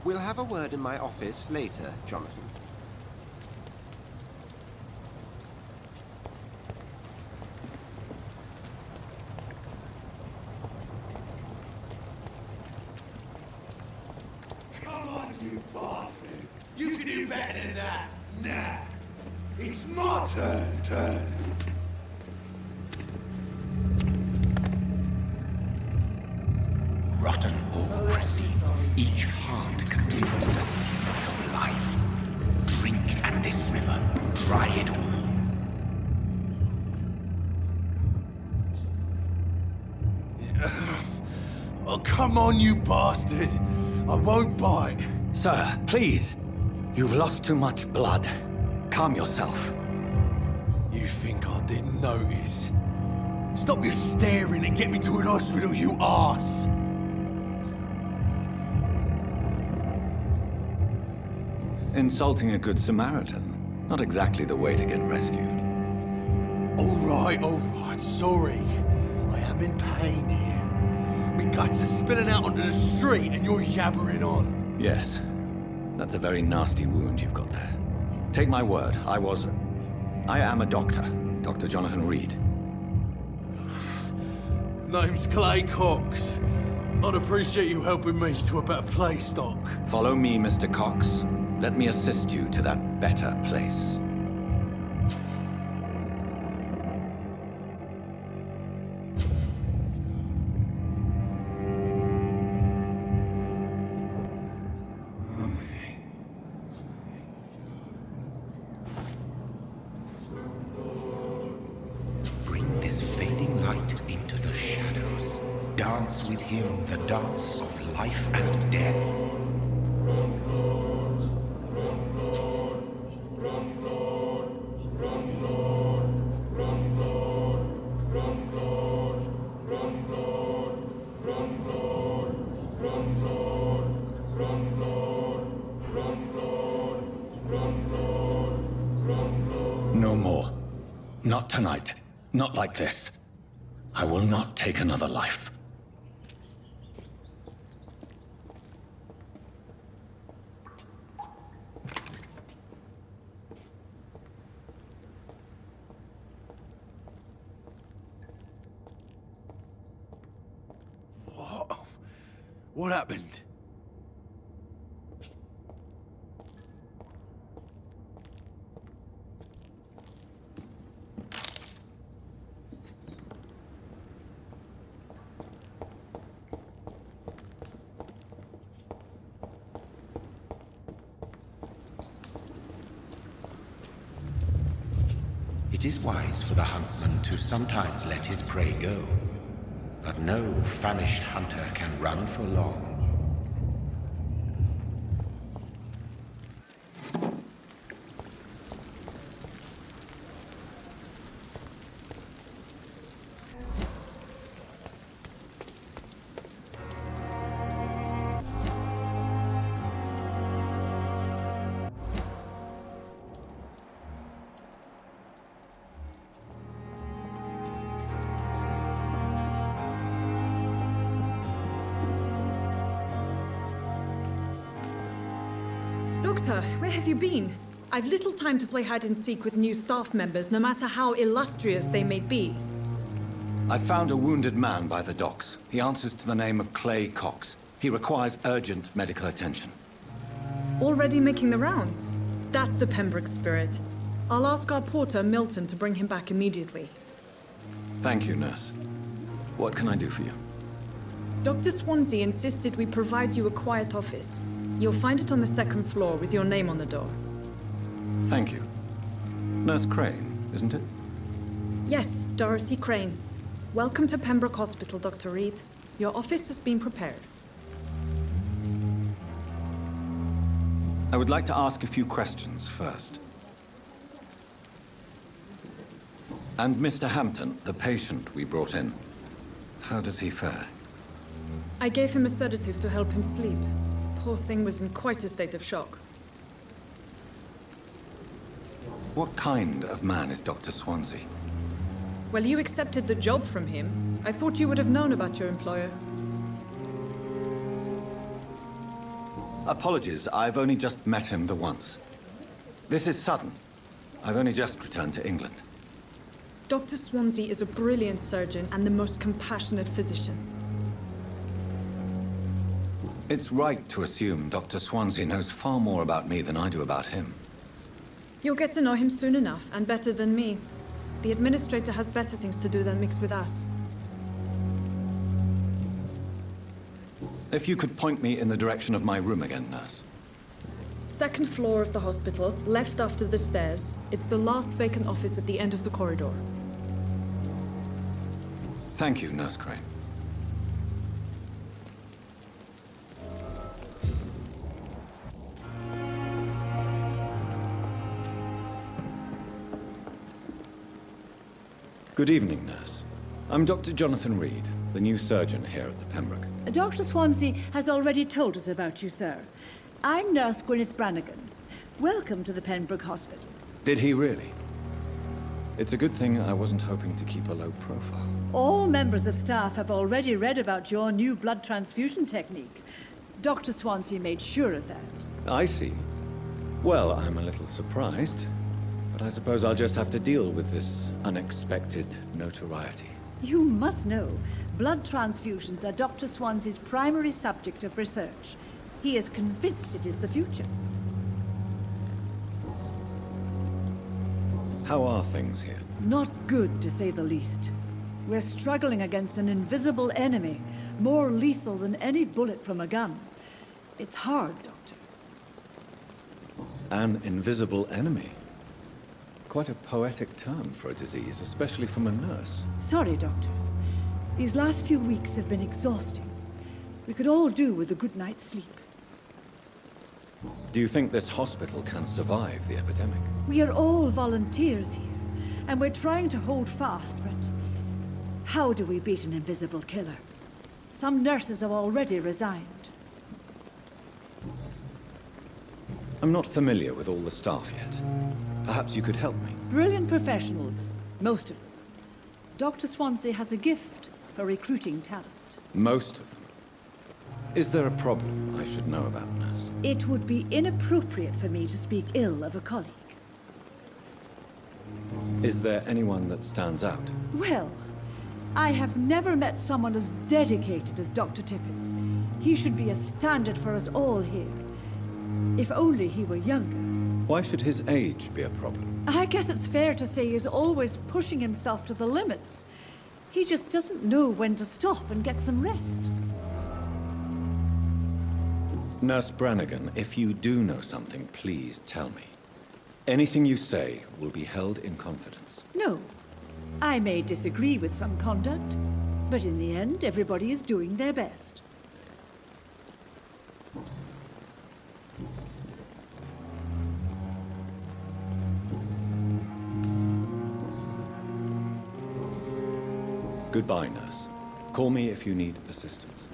We'll have a word in my office later, Jonathan. Come on, you bastard! You can do better than that! Nah! It's my turn! Rotten or pristine, each heart contains the secret of life. Drink at this river, try it all. Oh, come on, you bastard! I won't bite! Sir, please. You've lost too much blood. Calm yourself. You think I didn't notice? Stop your staring and get me to an hospital, you arse! Insulting a good Samaritan. Not exactly the way to get rescued. Alright, sorry. I am in pain here. My guts are spilling out onto the street and you're yabbering on. Yes. That's a very nasty wound you've got there. Take my word, I am a doctor. Dr. Jonathan Reed. Name's Clay Cox. I'd appreciate you helping me to a better place, Doc. Follow me, Mr. Cox. Let me assist you to that better place. Bring this fading light into the shadows. Dance with him the dance of life and death. No more. Not tonight. Not like this. I will not take another life. What happened? It is wise for the huntsman to sometimes let his prey go. But no famished hunter can run for long. Doctor, where have you been? I've little time to play hide and seek with new staff members, no matter how illustrious they may be. I found a wounded man by the docks. He answers to the name of Clay Cox. He requires urgent medical attention. Already making the rounds? That's the Pembroke spirit. I'll ask our porter, Milton, to bring him back immediately. Thank you, nurse. What can I do for you? Dr. Swansea insisted we provide you a quiet office. You'll find it on the second floor with your name on the door. Thank you. Nurse Crane, isn't it? Yes, Dorothy Crane. Welcome to Pembroke Hospital, Dr. Reed. Your office has been prepared. I would like to ask a few questions first. And Mr. Hampton, the patient we brought in, how does he fare? I gave him a sedative to help him sleep. Poor thing was in quite a state of shock. What kind of man is Dr. Swansea? Well, you accepted the job from him. I thought you would have known about your employer. Apologies, I've only just met him the once. This is sudden. I've only just returned to England. Dr. Swansea is a brilliant surgeon and the most compassionate physician. It's right to assume Dr. Swansea knows far more about me than I do about him. You'll get to know him soon enough, and better than me. The administrator has better things to do than mix with us. If you could point me in the direction of my room again, nurse. Second floor of the hospital, left after the stairs. It's the last vacant office at the end of the corridor. Thank you, Nurse Crane. Good evening, nurse. I'm Dr. Jonathan Reed, the new surgeon here at the Pembroke. Dr. Swansea has already told us about you, sir. I'm Nurse Gwyneth Brannigan. Welcome to the Pembroke Hospital. Did he really? It's a good thing I wasn't hoping to keep a low profile. All members of staff have already read about your new blood transfusion technique. Dr. Swansea made sure of that. I see. Well, I'm a little surprised, but I suppose I'll just have to deal with this unexpected notoriety. You must know, blood transfusions are Dr. Swansea's primary subject of research. He is convinced it is the future. How are things here? Not good, to say the least. We're struggling against an invisible enemy, more lethal than any bullet from a gun. It's hard, Doctor. An invisible enemy? Quite a poetic term for a disease, especially from a nurse. Sorry, Doctor. These last few weeks have been exhausting. We could all do with a good night's sleep. Do you think this hospital can survive the epidemic? We are all volunteers here, and we're trying to hold fast, but how do we beat an invisible killer? Some nurses have already resigned. I'm not familiar with all the staff yet. Perhaps you could help me. Brilliant professionals, most of them. Dr. Swansea has a gift for recruiting talent. Most of them. Is there a problem I should know about, nurse? It would be inappropriate for me to speak ill of a colleague. Is there anyone that stands out? Well, I have never met someone as dedicated as Dr. Tippett. He should be a standard for us all here. If only he were younger. Why should his age be a problem? I guess it's fair to say he's always pushing himself to the limits. He just doesn't know when to stop and get some rest. Nurse Brannigan, if you do know something, please tell me. Anything you say will be held in confidence. No. I may disagree with some conduct, but in the end, everybody is doing their best. Goodbye, nurse. Call me if you need assistance.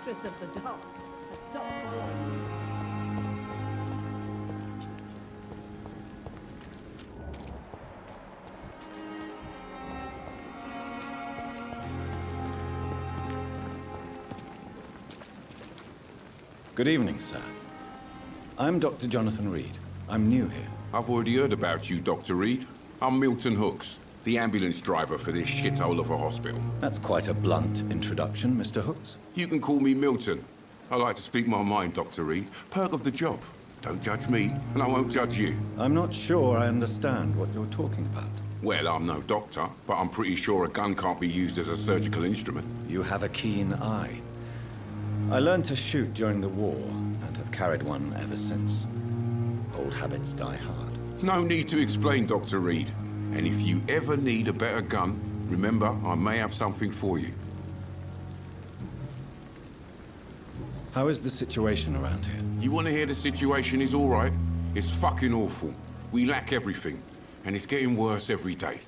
Mistress of the dark has stopped following. Good evening, sir. I'm Dr. Jonathan Reed. I'm new here. I've already heard about you, Dr. Reed. I'm Milton Hooks, the ambulance driver for this shithole of a hospital. That's quite a blunt introduction, Mr. Hooks. You can call me Milton. I like to speak my mind, Dr. Reed. Perk of the job. Don't judge me, and I won't judge you. I'm not sure I understand what you're talking about. Well, I'm no doctor, but I'm pretty sure a gun can't be used as a surgical instrument. You have a keen eye. I learned to shoot during the war, and have carried one ever since. Old habits die hard. No need to explain, Dr. Reed. And if you ever need a better gun, remember, I may have something for you. How is the situation around here? You want to hear the situation is all right? It's fucking awful. We lack everything, and it's getting worse every day.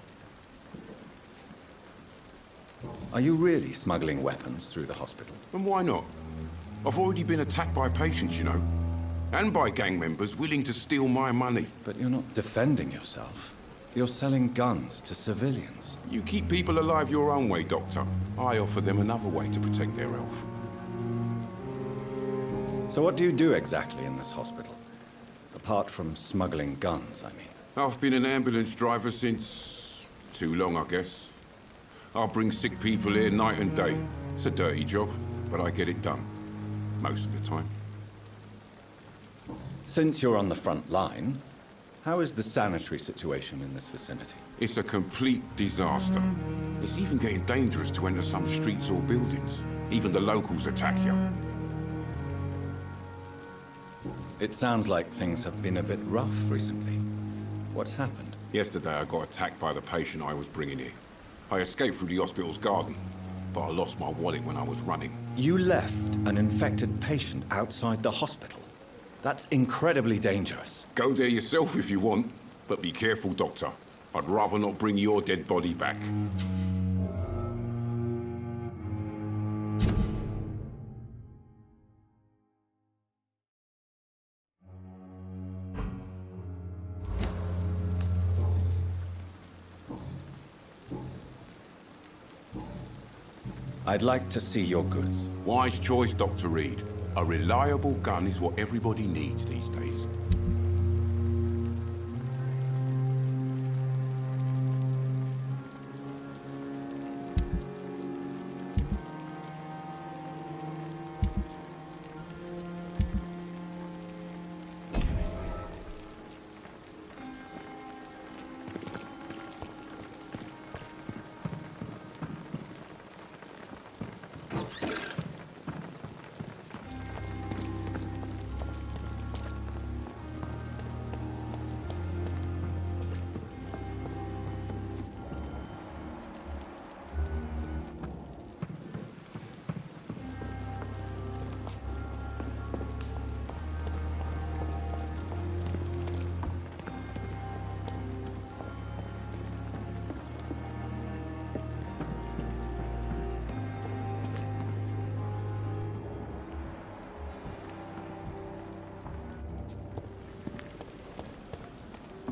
Are you really smuggling weapons through the hospital? And why not? I've already been attacked by patients, you know. And by gang members willing to steal my money. But you're not defending yourself. You're selling guns to civilians. You keep people alive your own way, Doctor. I offer them another way to protect their health. So what do you do exactly in this hospital? Apart from smuggling guns, I mean. I've been an ambulance driver since... too long, I guess. I'll bring sick people here night and day. It's a dirty job, but I get it done. Most of the time. Since you're on the front line, how is the sanitary situation in this vicinity? It's a complete disaster. It's even getting dangerous to enter some streets or buildings. Even the locals attack you. It sounds like things have been a bit rough recently. What's happened? Yesterday I got attacked by the patient I was bringing here. I escaped through the hospital's garden, but I lost my wallet when I was running. You left an infected patient outside the hospital? That's incredibly dangerous. Go there yourself if you want, but be careful, Doctor. I'd rather not bring your dead body back. I'd like to see your goods. Wise choice, Dr. Reed. A reliable gun is what everybody needs these days.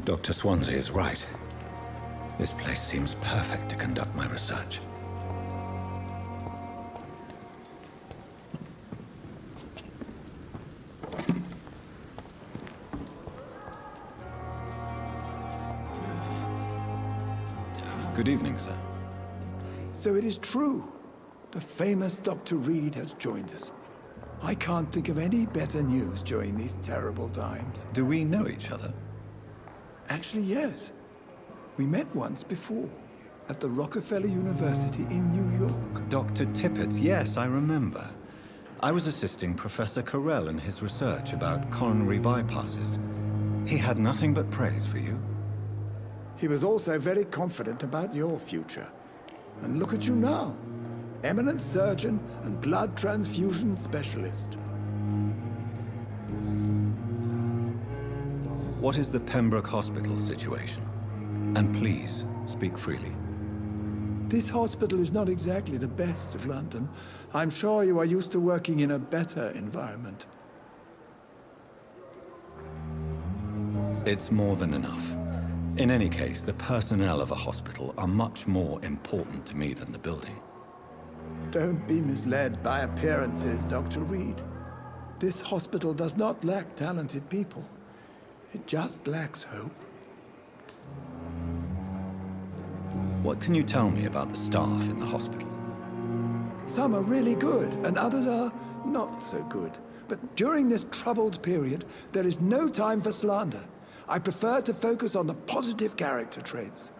Dr. Swansea is right. This place seems perfect to conduct my research. Good evening, sir. So it is true. The famous Dr. Reed has joined us. I can't think of any better news during these terrible times. Do we know each other? Actually, yes. We met once before, at the Rockefeller University in New York. Dr. Tippett, yes, I remember. I was assisting Professor Carell in his research about coronary bypasses. He had nothing but praise for you. He was also very confident about your future. And look at you now. Eminent surgeon and blood transfusion specialist. What is the Pembroke Hospital situation? And please, speak freely. This hospital is not exactly the best of London. I'm sure you are used to working in a better environment. It's more than enough. In any case, the personnel of a hospital are much more important to me than the building. Don't be misled by appearances, Dr. Reed. This hospital does not lack talented people. It just lacks hope. What can you tell me about the staff in the hospital? Some are really good, and others are not so good. But during this troubled period, there is no time for slander. I prefer to focus on the positive character traits.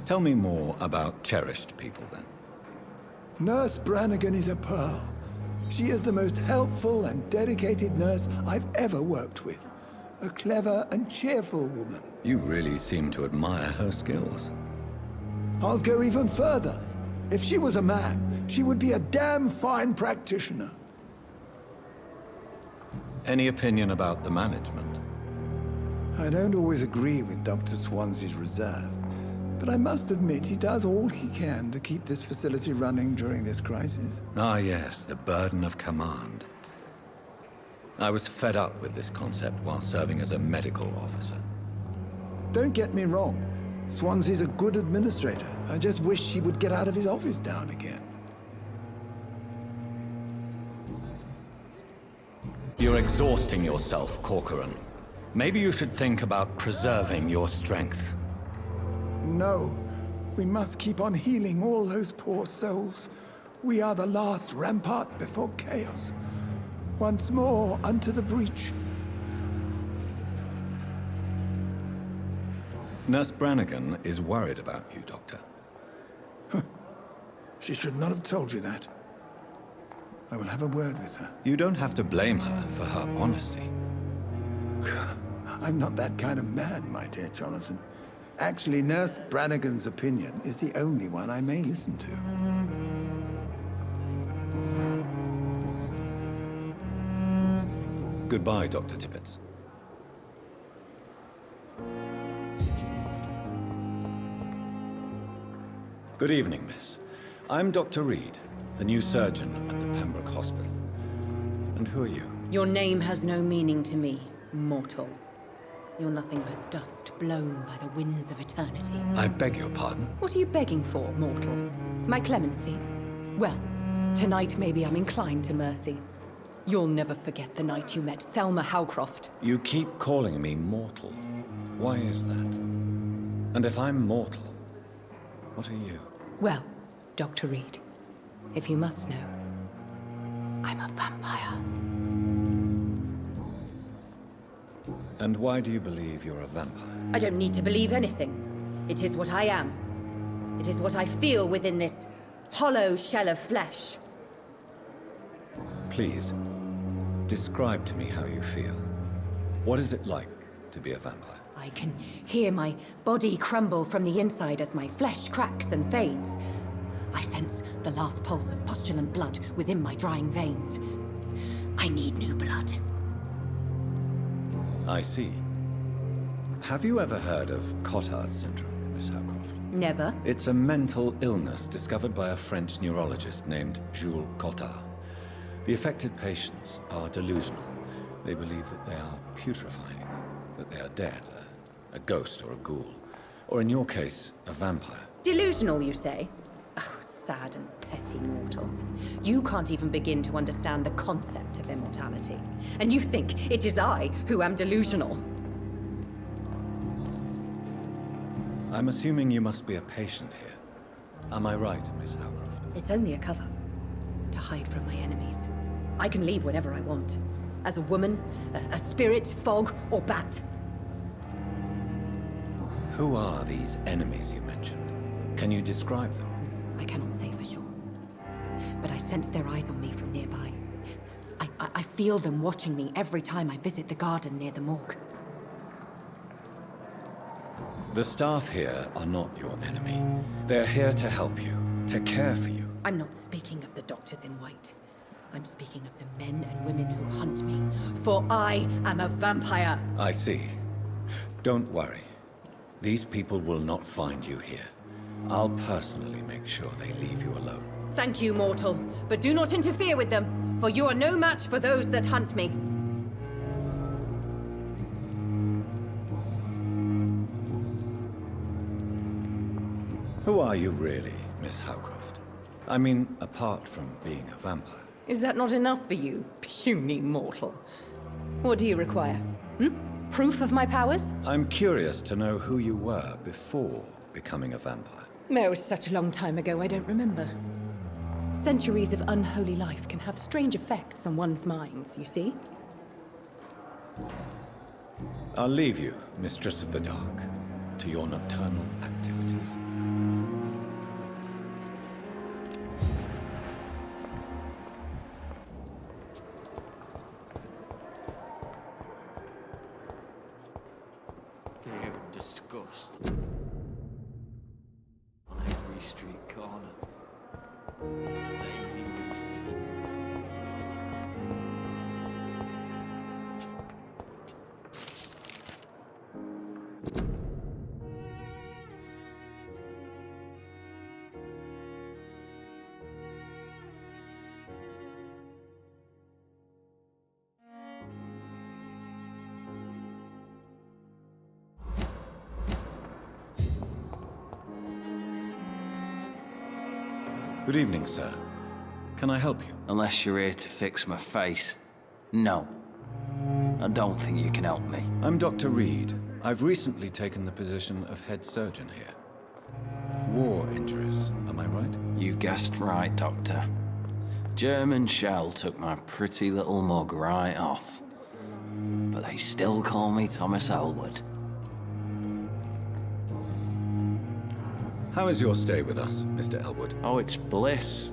Tell me more about cherished people, then. Nurse Brannigan is a pearl. She is the most helpful and dedicated nurse I've ever worked with. A clever and cheerful woman. You really seem to admire her skills. I'll go even further. If she was a man, She would be a damn fine practitioner. Any opinion about the management? I don't always agree with Dr. Swansea's reserve, but I must admit he does all he can to keep this facility running during this crisis. Ah yes, the burden of command. I was fed up with this concept while serving as a medical officer. Don't get me wrong. Swansea's a good administrator. I just wish he would get out of his office now and again. You're exhausting yourself, Corcoran. Maybe you should think about preserving your strength. No. We must keep on healing all those poor souls. We are the last rampart before chaos. Once more, unto the breach. Nurse Brannigan is worried about you, Doctor. She should not have told you that. I will have a word with her. You don't have to blame her for her honesty. I'm not that kind of man, my dear Jonathan. Actually, Nurse Brannigan's opinion is the only one I may listen to. Goodbye, Dr. Tippett. Good evening, miss. I'm Dr. Reed, the new surgeon at the Pembroke Hospital. And who are you? Your name has no meaning to me, mortal. You're nothing but dust blown by the winds of eternity. I beg your pardon? What are you begging for, mortal? My clemency? Well, tonight maybe I'm inclined to mercy. You'll never forget the night you met Thelma Howcroft. You keep calling me mortal. Why is that? And if I'm mortal, what are you? Well, Dr. Reed, if you must know, I'm a vampire. And why do you believe you're a vampire? I don't need to believe anything. It is what I am. It is what I feel within this hollow shell of flesh. Please, describe to me how you feel. What is it like to be a vampire? I can hear my body crumble from the inside as my flesh cracks and fades. I sense the last pulse of postulant blood within my drying veins. I need new blood. I see. Have you ever heard of Cotard's syndrome, Miss Howcroft? Never. It's a mental illness discovered by a French neurologist named Jules Cotard. The affected patients are delusional. They believe that they are putrefying, that they are dead, a ghost or a ghoul, or in your case, a vampire. Delusional, you say? Oh, sad and petty mortal. You can't even begin to understand the concept of immortality. And you think it is I who am delusional. I'm assuming you must be a patient here. Am I right, Miss Howcroft? It's only a cover. To hide from my enemies. I can leave whenever I want. As a woman, a spirit, fog, or bat. Who are these enemies you mentioned? Can you describe them? I cannot say for sure. But I sense their eyes on me from nearby. I feel them watching me every time I visit the garden near the morgue. The staff here are not your enemy. They're here to help you, to care for you. I'm not speaking of the doctors in white. I'm speaking of the men and women who hunt me. For I am a vampire. I see. Don't worry. These people will not find you here. I'll personally make sure they leave you alone. Thank you, mortal. But do not interfere with them, for you are no match for those that hunt me. Who are you really, Miss Howcroft? I mean, apart from being a vampire. Is that not enough for you, puny mortal? What do you require? Proof of my powers? I'm curious to know who you were before becoming a vampire. It was such a long time ago, I don't remember. Centuries of unholy life can have strange effects on one's minds, you see? I'll leave you, Mistress of the Dark, to your nocturnal activities. They're disgusting. On every street corner. They Good evening, sir. Can I help you? Unless you're here to fix my face. No. I don't think you can help me. I'm Dr. Reed. I've recently taken the position of head surgeon here. War injuries, am I right? You guessed right, Doctor. German shell took my pretty little mug right off. But they still call me Thomas Elwood. How is your stay with us, Mr. Elwood? Oh, it's bliss.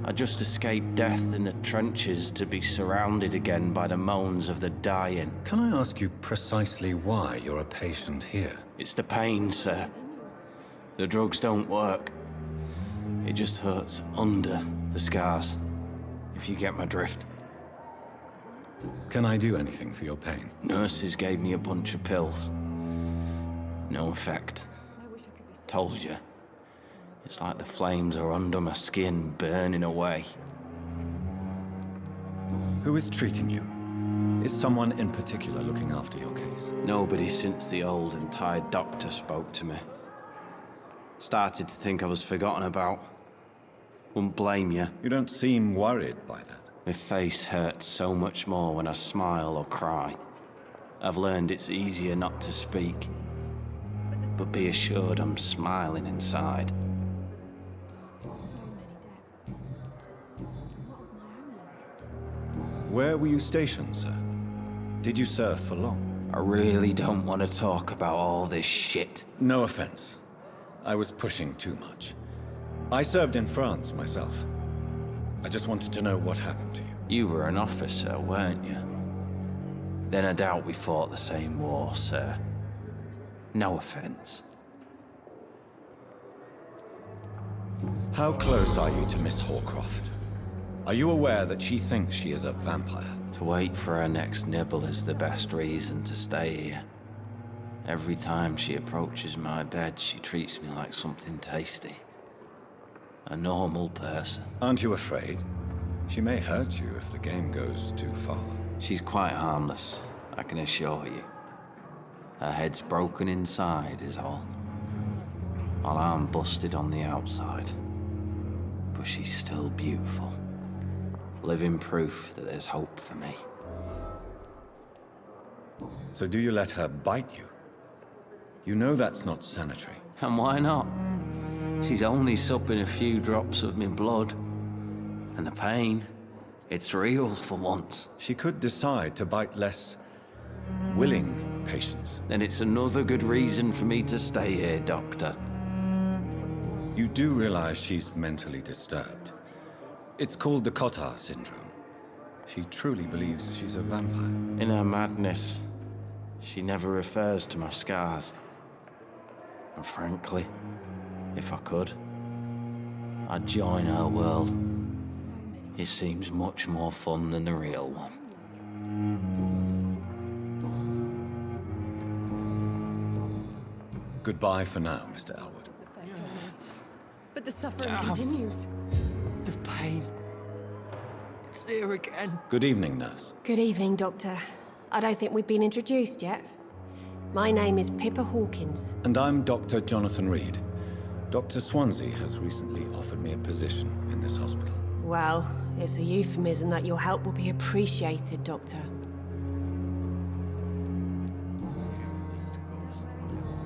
I just escaped death in the trenches to be surrounded again by the moans of the dying. Can I ask you precisely why you're a patient here? It's the pain, sir. The drugs don't work. It just hurts under the scars, if you get my drift. Can I do anything for your pain? Nurses gave me a bunch of pills. No effect. Told you. It's like the flames are under my skin, burning away. Who is treating you? Is someone in particular looking after your case? Nobody since the old and tired doctor spoke to me. Started to think I was forgotten about. Wouldn't blame you. You don't seem worried by that. My face hurts so much more when I smile or cry. I've learned it's easier not to speak. But be assured I'm smiling inside. Where were you stationed, sir? Did you serve for long? I really don't want to talk about all this shit. No offense. I was pushing too much. I served in France myself. I just wanted to know what happened to you. You were an officer, weren't you? Then I doubt we fought the same war, sir. No offense. How close are you to Miss Horcroft? Are you aware that she thinks she is a vampire? To wait for her next nibble is the best reason to stay here. Every time she approaches my bed, she treats me like something tasty. A normal person. Aren't you afraid? She may hurt you if the game goes too far. She's quite harmless, I can assure you. Her head's broken inside is all. While I'm busted on the outside. But she's still beautiful. Living proof that there's hope for me. So do you let her bite you? You know that's not sanitary. And why not? She's only supping a few drops of me blood. And the pain, it's real for once. She could decide to bite less willing patients. Then it's another good reason for me to stay here, Doctor. You do realize she's mentally disturbed. It's called the Cotard syndrome. She truly believes she's a vampire. In her madness, she never refers to my scars. And frankly, if I could, I'd join her world. It seems much more fun than the real one. Goodbye for now, Mr. Elwood. But the suffering continues. The pain. It's here again. Good evening, nurse. Good evening, Doctor. I don't think we've been introduced yet. My name is Pippa Hawkins. And I'm Dr. Jonathan Reed. Dr. Swansea has recently offered me a position in this hospital. Well, it's a euphemism that your help will be appreciated, Doctor.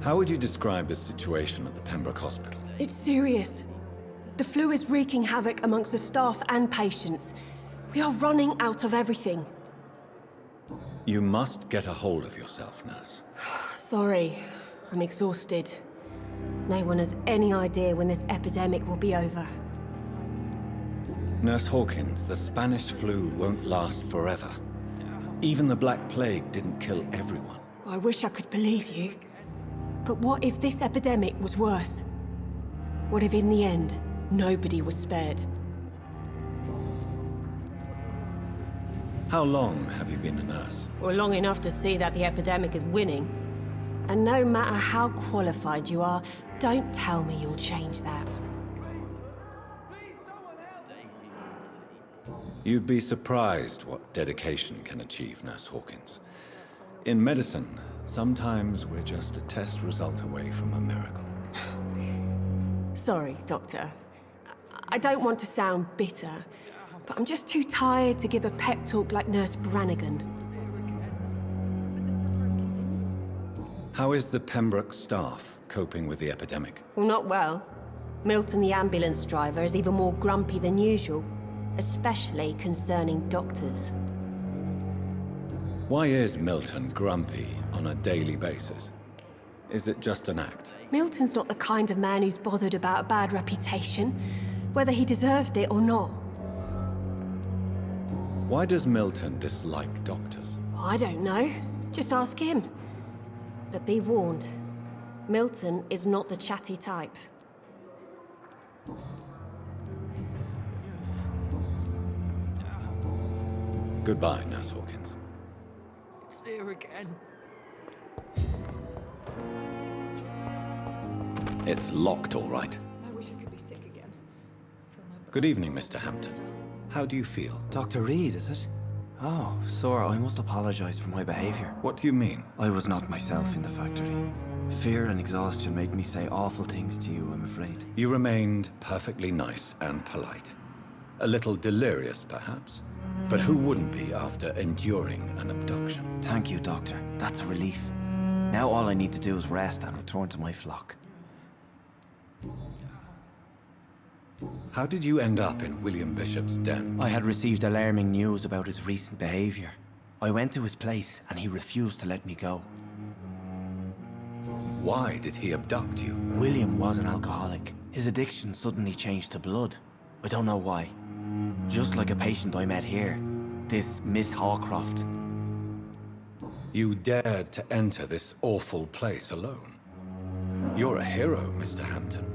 How would you describe the situation at the Pembroke Hospital? It's serious. The flu is wreaking havoc amongst the staff and patients. We are running out of everything. You must get a hold of yourself, nurse. Sorry, I'm exhausted. No one has any idea when this epidemic will be over. Nurse Hawkins, the Spanish flu won't last forever. Even the Black Plague didn't kill everyone. I wish I could believe you. But what if this epidemic was worse? What if in the end, nobody was spared? How long have you been a nurse? Well, long enough to see that the epidemic is winning. And no matter how qualified you are, don't tell me you'll change that. You'd be surprised what dedication can achieve, Nurse Hawkins. In medicine, sometimes we're just a test result away from a miracle. Sorry, Doctor. I don't want to sound bitter, but I'm just too tired to give a pep talk like Nurse Brannigan. How is the Pembroke staff coping with the epidemic? Well, not well. Milton, the ambulance driver, is even more grumpy than usual, especially concerning doctors. Why is Milton grumpy on a daily basis? Is it just an act? Milton's not the kind of man who's bothered about a bad reputation, whether he deserved it or not. Why does Milton dislike doctors? I don't know. Just ask him. But be warned, Milton is not the chatty type. Goodbye, Nurse Hawkins. It's here again. It's locked, all right. I wish I could be sick again. Good evening, Mr. Hampton. How do you feel? Dr. Reed, is it? Oh, sir, I must apologize for my behavior. What do you mean? I was not myself in the factory. Fear and exhaustion made me say awful things to you, I'm afraid. You remained perfectly nice and polite. A little delirious, perhaps. But who wouldn't be after enduring an abduction? Thank you, Doctor. That's a relief. Now all I need to do is rest and return to my flock. How did you end up in William Bishop's den? I had received alarming news about his recent behavior. I went to his place and he refused to let me go. Why did he abduct you? William was an alcoholic. His addiction suddenly changed to blood. I don't know why. Just like a patient I met here. This Miss Hawcroft. You dared to enter this awful place alone. You're a hero, Mr. Hampton.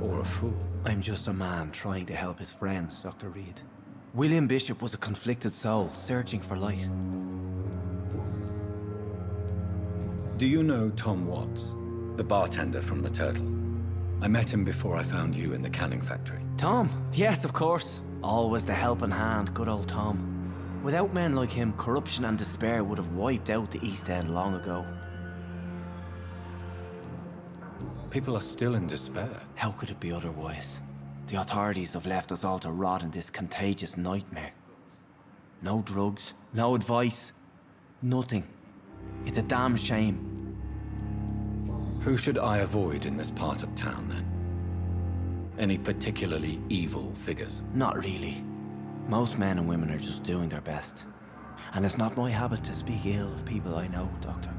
Or a fool. I'm just a man trying to help his friends, Dr. Reed. William Bishop was a conflicted soul, searching for light. Do you know Tom Watts, the bartender from the Turtle? I met him before I found you in the canning factory. Tom? Yes, of course. Always the helping hand, good old Tom. Without men like him, corruption and despair would have wiped out the East End long ago. People are still in despair. How could it be otherwise? The authorities have left us all to rot in this contagious nightmare. No drugs, no advice, nothing. It's a damn shame. Who should I avoid in this part of town, then? Any particularly evil figures? Not really. Most men and women are just doing their best. And it's not my habit to speak ill of people I know, Doctor.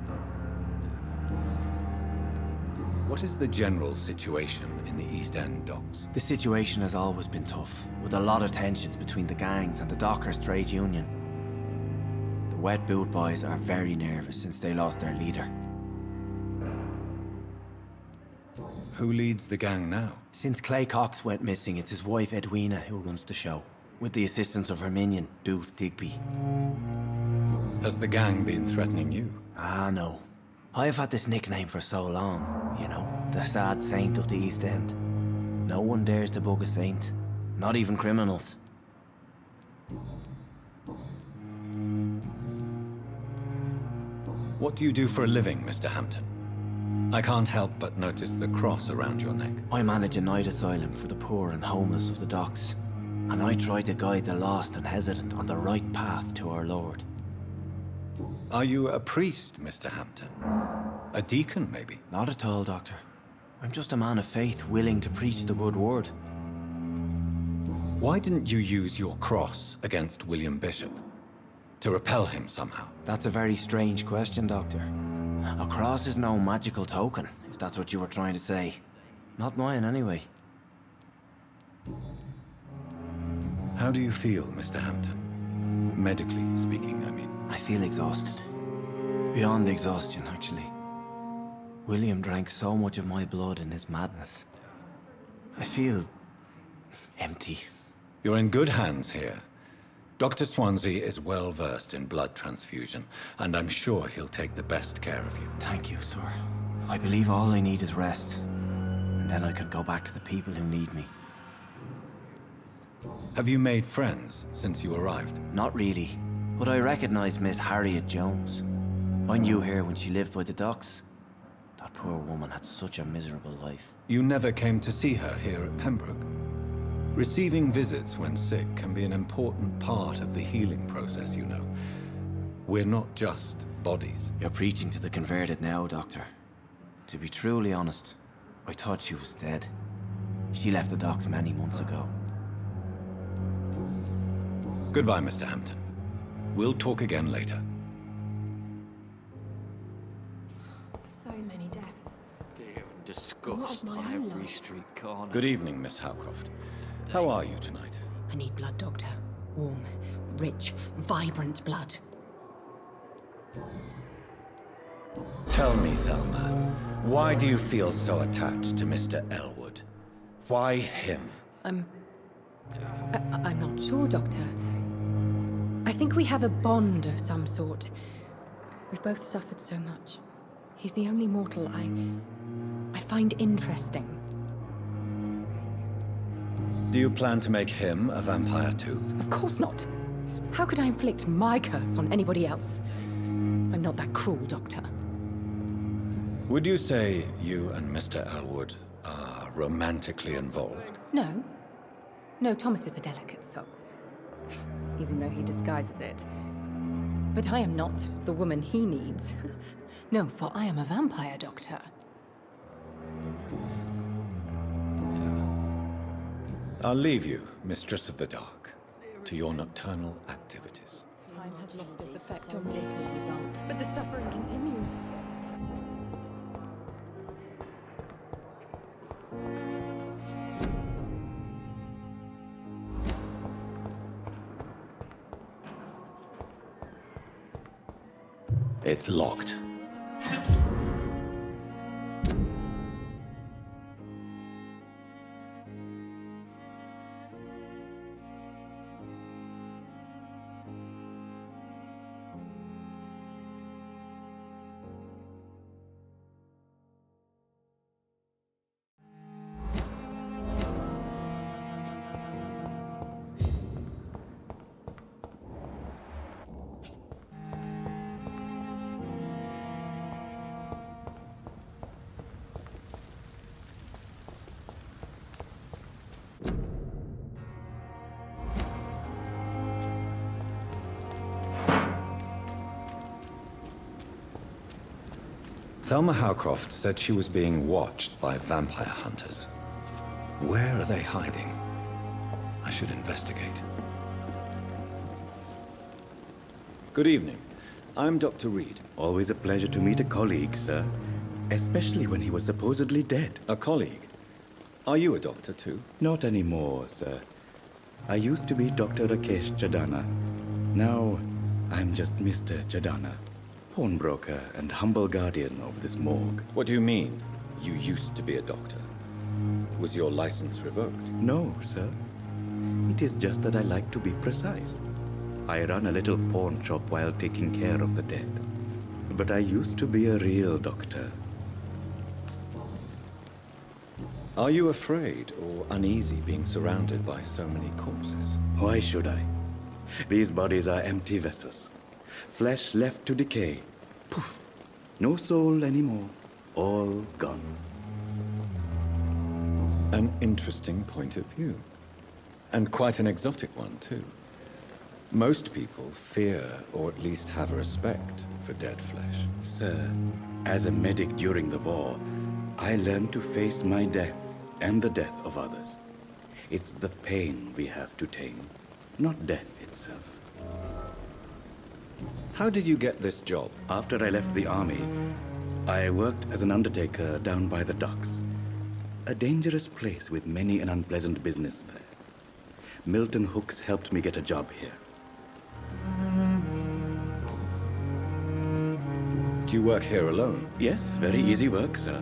What is the general situation in the East End docks? The situation has always been tough, with a lot of tensions between the gangs and the dockers' trade union. The wet boot boys are very nervous since they lost their leader. Who leads the gang now? Since Clay Cox went missing, it's his wife Edwina who runs the show, with the assistance of her minion, Booth Digby. Has the gang been threatening you? Ah, no. I've had this nickname for so long, you know, the sad saint of the East End. No one dares to bug a saint, not even criminals. What do you do for a living, Mr. Hampton? I can't help but notice the cross around your neck. I manage a night asylum for the poor and homeless of the docks, and I try to guide the lost and hesitant on the right path to our Lord. Are you a priest, Mr. Hampton? A deacon, maybe? Not at all, Doctor. I'm just a man of faith willing to preach the good word. Why didn't you use your cross against William Bishop? To repel him somehow? That's a very strange question, Doctor. A cross is no magical token, if that's what you were trying to say. Not mine, anyway. How do you feel, Mr. Hampton? Medically speaking, I mean. I feel exhausted. Beyond exhaustion, actually. William drank so much of my blood in his madness. I feel empty. You're in good hands here. Dr. Swansea is well versed in blood transfusion, and I'm sure he'll take the best care of you. Thank you, sir. I believe all I need is rest, and then I can go back to the people who need me. Have you made friends since you arrived? Not really, but I recognize Miss Harriet Jones. I knew her when she lived by the docks. That poor woman had such a miserable life. You never came to see her here at Pembroke? Receiving visits when sick can be an important part of the healing process, you know. We're not just bodies. You're preaching to the converted now, Doctor. To be truly honest, I thought she was dead. She left the docks many months ago. Goodbye, Mr. Hampton. We'll talk again later. So many deaths. Dear and disgust Not of my on own every life. street corner. Good evening, Miss Howcroft. How are you tonight? I need blood, Doctor. Warm, rich, vibrant blood. Tell me, Thelma, why do you feel so attached to Mr. Elwood? Why him? I'm not sure, Doctor. I think we have a bond of some sort. We've both suffered so much. He's the only mortal I find interesting. Do you plan to make him a vampire too? Of course not. How could I inflict my curse on anybody else? I'm not that cruel, Doctor. Would you say you and Mr. Elwood are romantically involved? No. No, Thomas is a delicate soul. Even though he disguises it. But I am not the woman he needs. No, for I am a vampire, Doctor. I'll leave you, Mistress of the Dark, to your nocturnal activities. Time has lost its effect on me. But the suffering continues. It's locked. Thelma Howcroft said she was being watched by vampire hunters. Where are they hiding? I should investigate. Good evening. I'm Dr. Reed. Always a pleasure to meet a colleague, sir. Especially when he was supposedly dead. A colleague? Are you a doctor too? Not anymore, sir. I used to be Dr. Rakesh Chadana. Now, I'm just Mr. Chadana. Pawnbroker and humble guardian of this morgue. What do you mean, you used to be a doctor? Was your license revoked? No, sir. It is just that I like to be precise. I run a little pawn shop while taking care of the dead. But I used to be a real doctor. Are you afraid or uneasy being surrounded by so many corpses? Why should I? These bodies are empty vessels. Flesh left to decay. Poof. No soul anymore. All gone. An interesting point of view. And quite an exotic one, too. Most people fear, or at least have a respect, for dead flesh. Sir, as a medic during the war, I learned to face my death and the death of others. It's the pain we have to tame, not death itself. How did you get this job? After I left the army, I worked as an undertaker down by the docks. A dangerous place with many an unpleasant business there. Milton Hooks helped me get a job here. Do you work here alone? Yes, very easy work, sir.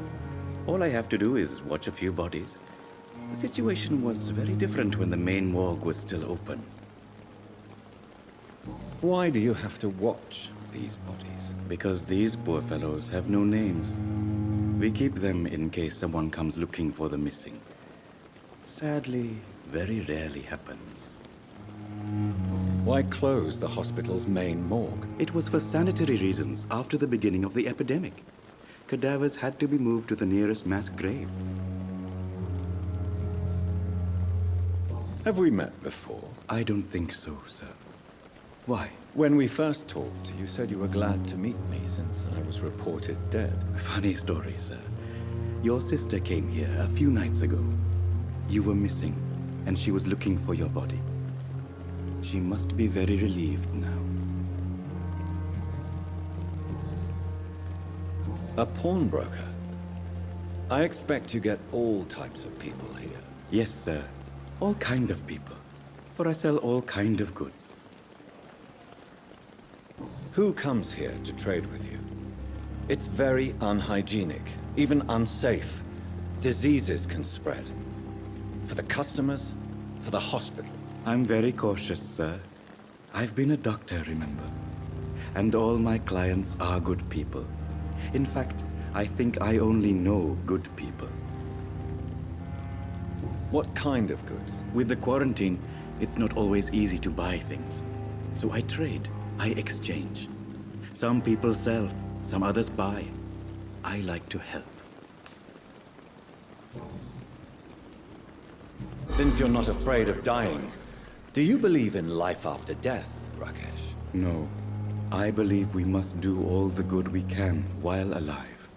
All I have to do is watch a few bodies. The situation was very different when the main morgue was still open. Why do you have to watch these bodies? Because these poor fellows have no names. We keep them in case someone comes looking for the missing. Sadly, very rarely happens. Why close the hospital's main morgue? It was for sanitary reasons after the beginning of the epidemic. Cadavers had to be moved to the nearest mass grave. Have we met before? I don't think so, sir. Why? When we first talked, you said you were glad to meet me since I was reported dead. Funny story, sir. Your sister came here a few nights ago. You were missing, and she was looking for your body. She must be very relieved now. A pawnbroker? I expect you get all types of people here. Yes, sir. All kind of people. For I sell all kind of goods. Who comes here to trade with you? It's very unhygienic, even unsafe. Diseases can spread. For the customers, for the hospital. I'm very cautious, sir. I've been a doctor, remember? And all my clients are good people. In fact, I think I only know good people. What kind of goods? With the quarantine, it's not always easy to buy things. So I trade, I exchange. Some people sell, some others buy. I like to help. Since you're not afraid of dying, do you believe in life after death, Rakesh? No. I believe we must do all the good we can while alive.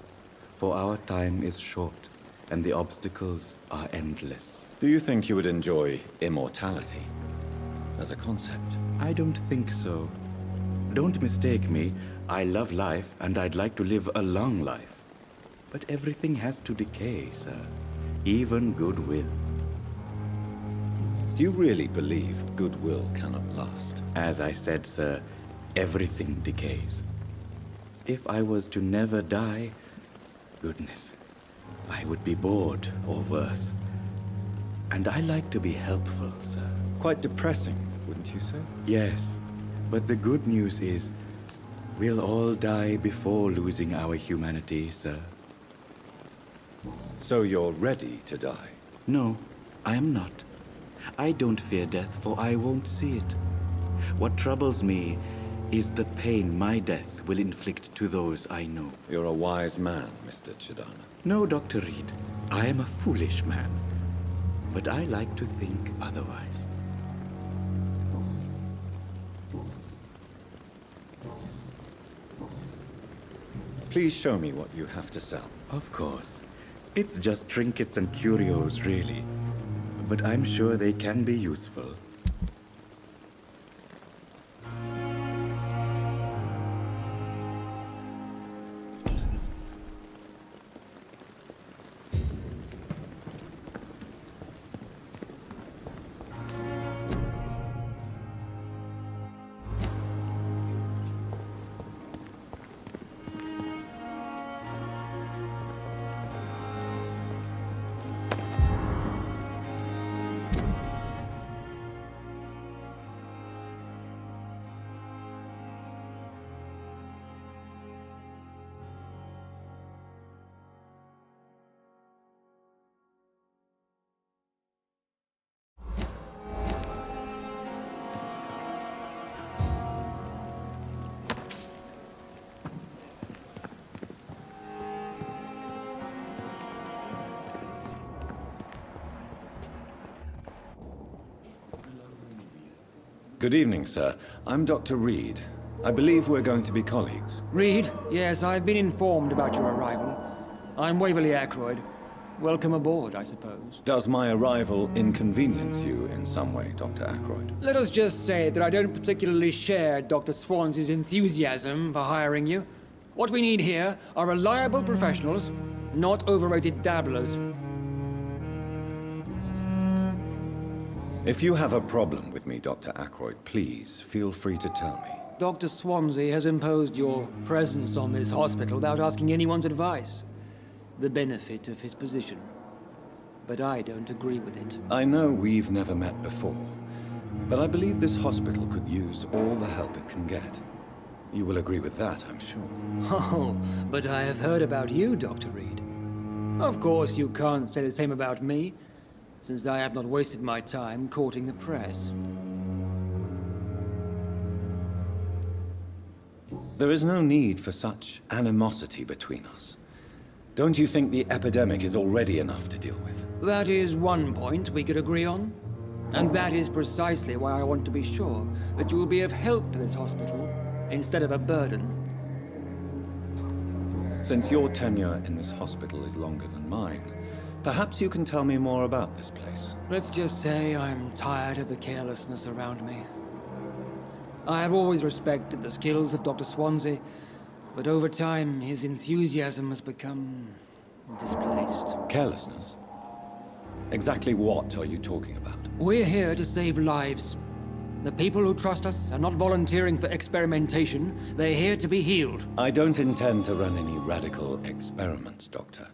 For our time is short, and the obstacles are endless. Do you think you would enjoy immortality as a concept? I don't think so. Don't mistake me. I love life, and I'd like to live a long life. But everything has to decay, sir. Even goodwill. Do you really believe goodwill cannot last? As I said, sir, everything decays. If I was to never die, goodness, I would be bored or worse. And I like to be helpful, sir. Quite depressing, wouldn't you say? Yes, but the good news is, we'll all die before losing our humanity, sir. So you're ready to die? No, I am not. I don't fear death, for I won't see it. What troubles me is the pain my death will inflict to those I know. You're a wise man, Mr. Chidana. No, Dr. Reed. I am a foolish man. But I like to think otherwise. Please show me what you have to sell. Of course. It's just trinkets and curios, really. But I'm sure they can be useful. Good evening, sir. I'm Dr. Reed. I believe we're going to be colleagues. Reed? Yes, I've been informed about your arrival. I'm Waverly Ackroyd. Welcome aboard, I suppose. Does my arrival inconvenience you in some way, Dr. Ackroyd? Let us just say that I don't particularly share Dr. Swans's enthusiasm for hiring you. What we need here are reliable professionals, not overrated dabblers. If you have a problem with me, Dr. Ackroyd, please feel free to tell me. Dr. Swansea has imposed your presence on this hospital without asking anyone's advice. The benefit of his position. But I don't agree with it. I know we've never met before, but I believe this hospital could use all the help it can get. You will agree with that, I'm sure. Oh, but I have heard about you, Dr. Reed. Of course, you can't say the same about me, since I have not wasted my time courting the press. There is no need for such animosity between us. Don't you think the epidemic is already enough to deal with? That is one point we could agree on. And that is precisely why I want to be sure that you will be of help to this hospital instead of a burden. Since your tenure in this hospital is longer than mine, perhaps you can tell me more about this place. Let's just say I'm tired of the carelessness around me. I have always respected the skills of Dr. Swansea, but over time his enthusiasm has become displaced. Carelessness? Exactly what are you talking about? We're here to save lives. The people who trust us are not volunteering for experimentation. They're here to be healed. I don't intend to run any radical experiments, Doctor.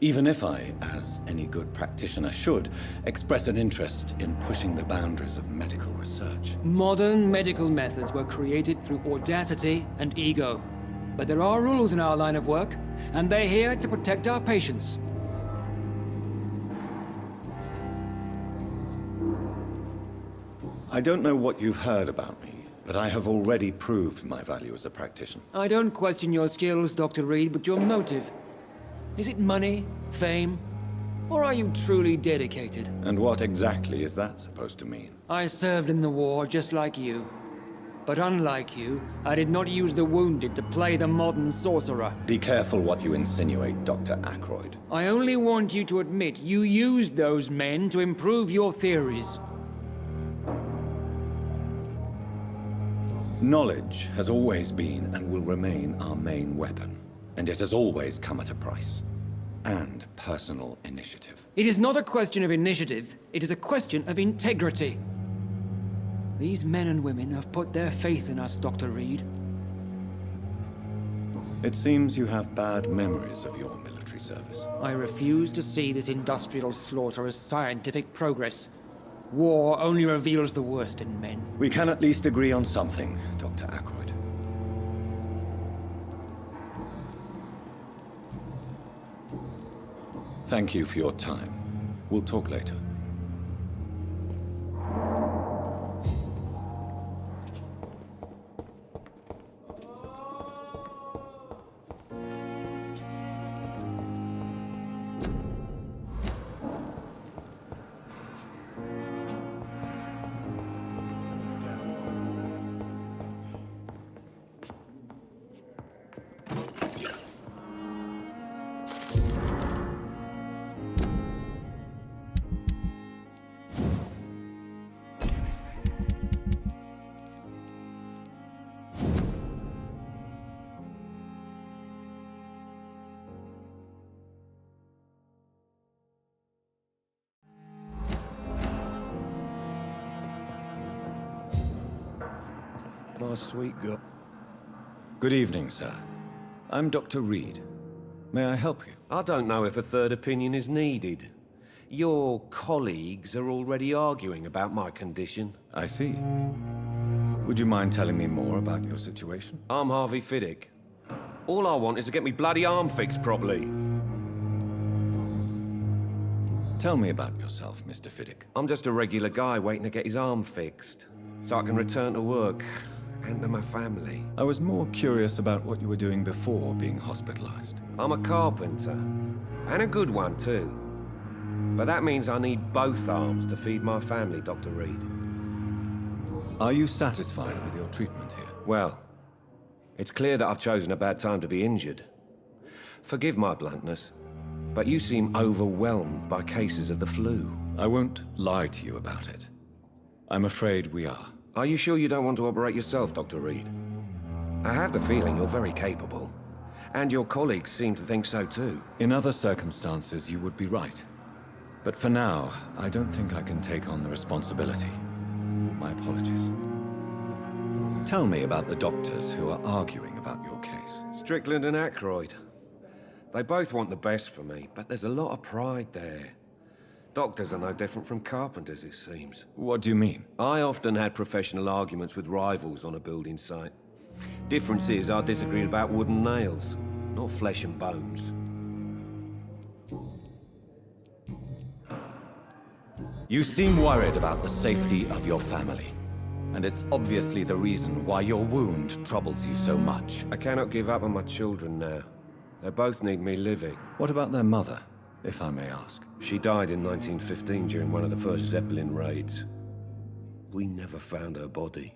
Even if I, as any good practitioner should, express an interest in pushing the boundaries of medical research. Modern medical methods were created through audacity and ego. But there are rules in our line of work, and they're here to protect our patients. I don't know what you've heard about me, but I have already proved my value as a practitioner. I don't question your skills, Dr. Reed, but your motive. Is it money, fame, or are you truly dedicated? And what exactly is that supposed to mean? I served in the war just like you. But unlike you, I did not use the wounded to play the modern sorcerer. Be careful what you insinuate, Dr. Ackroyd. I only want you to admit you used those men to improve your theories. Knowledge has always been and will remain our main weapon, and it has always come at a price. And personal initiative. It is not a question of initiative, it is a question of integrity. These men and women have put their faith in us, Dr. Reed. It seems you have bad memories of your military service. I refuse to see this industrial slaughter as scientific progress. War only reveals the worst in men. We can at least agree on something, Dr. Ackroyd. Thank you for your time. We'll talk later. My sweet girl. Good evening, sir. I'm Dr. Reed. May I help you? I don't know if a third opinion is needed. Your colleagues are already arguing about my condition. I see. Would you mind telling me more about your situation? I'm Harvey Fiddick. All I want is to get me bloody arm fixed properly. Tell me about yourself, Mr. Fiddick. I'm just a regular guy waiting to get his arm fixed, so I can return to work and to my family. I was more curious about what you were doing before being hospitalized. I'm a carpenter, and a good one too. But that means I need both arms to feed my family, Dr. Reed. Are you satisfied with your treatment here? Well, it's clear that I've chosen a bad time to be injured. Forgive my bluntness, but you seem overwhelmed by cases of the flu. I won't lie to you about it. I'm afraid we are. Are you sure you don't want to operate yourself, Dr. Reed? I have the feeling you're very capable. And your colleagues seem to think so too. In other circumstances, you would be right. But for now, I don't think I can take on the responsibility. My apologies. Tell me about the doctors who are arguing about your case. Strickland and Ackroyd. They both want the best for me, but there's a lot of pride there. Doctors are no different from carpenters, it seems. What do you mean? I often had professional arguments with rivals on a building site. Difference is, I disagreed about wooden nails, not flesh and bones. You seem worried about the safety of your family. And it's obviously the reason why your wound troubles you so much. I cannot give up on my children now. They both need me living. What about their mother? if I may ask? She died in 1915 during one of the first Zeppelin raids. We never found her body.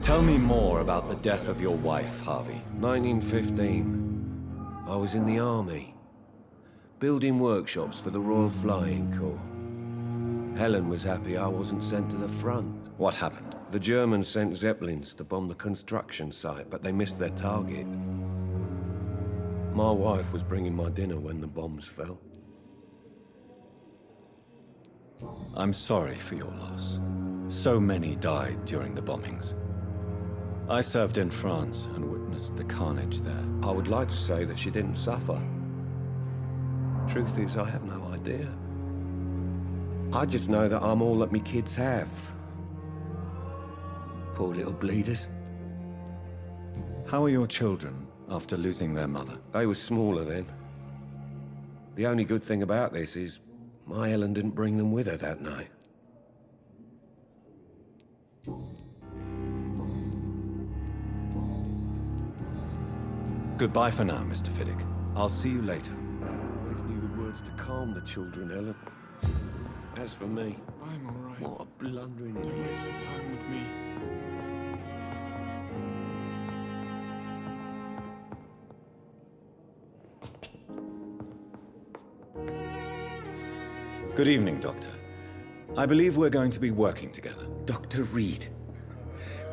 Tell me more about the death of your wife, Harvey. 1915. I was in the army, building workshops for the Royal Flying Corps. Helen was happy I wasn't sent to the front. What happened? The Germans sent Zeppelins to bomb the construction site, but they missed their target. My wife was bringing my dinner when the bombs fell. I'm sorry for your loss. So many died during the bombings. I served in France and witnessed the carnage there. I would like to say that she didn't suffer. Truth is, I have no idea. I just know that I'm all that me kids have. Poor little bleeders. How are your children after losing their mother? They were smaller then. The only good thing about this is my Helen didn't bring them with her that night. Goodbye for now, Mr. Fiddick. I'll see you later. I always knew the words to calm the children, Helen. As for me, I'm all right. what a blundering Don't idiot. waste your time with me. Good evening, Doctor. I believe we're going to be working together. Dr. Reed.